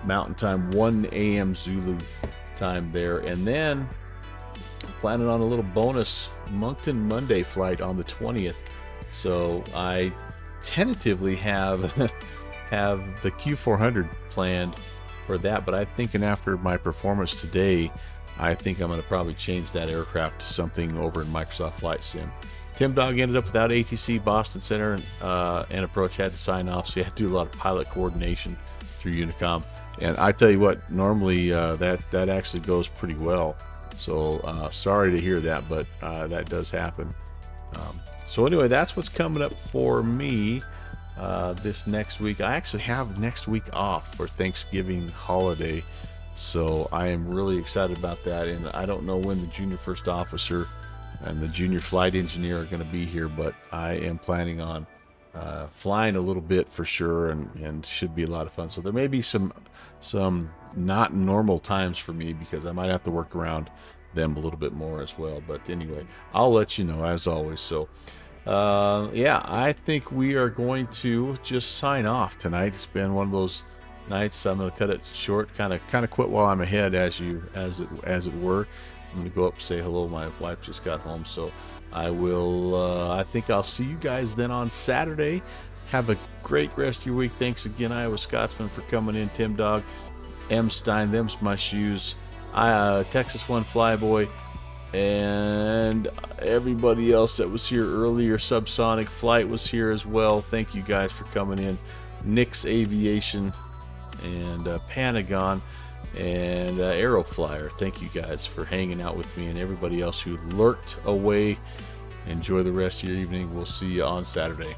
Mountain Time, 1 a.m. Zulu time there. And then planning on a little bonus Moncton Monday flight on the 20th. So I tentatively have the Q400 planned for that, but I'm thinking after my performance today, I think I'm going to probably change that aircraft to something over in Microsoft Flight Sim. Tim Dog ended up without ATC. Boston Center and Approach had to sign off, so you had to do a lot of pilot coordination through Unicom. And I tell you what, normally that actually goes pretty well. So sorry to hear that, but that does happen. So anyway, that's what's coming up for me this next week. I actually have next week off for Thanksgiving holiday, so I am really excited about that. And I don't know when the junior first officer and the junior flight engineer are going to be here, but I am planning on flying a little bit for sure, and should be a lot of fun. So there may be some not normal times for me, because I might have to work around them a little bit more as well. But anyway, I'll let you know as always. So yeah, I think we are going to just sign off tonight. It's been one of those nights. I'm going to cut it short, kind of quit while I'm ahead, as it were. I'm going to go up and say hello. My wife just got home, so I will, I think I'll see you guys then on Saturday. Have a great rest of your week. Thanks again, Iowa Scotsman, for coming in. Tim Dog, M. Stein, them's my shoes. Texas One Flyboy, and everybody else that was here earlier. Subsonic Flight was here as well. Thank you guys for coming in. Nick's Aviation and Panagon and Aeroflyer. Thank you guys for hanging out with me, and everybody else who lurked away. Enjoy the rest of your evening. We'll see you on Saturday.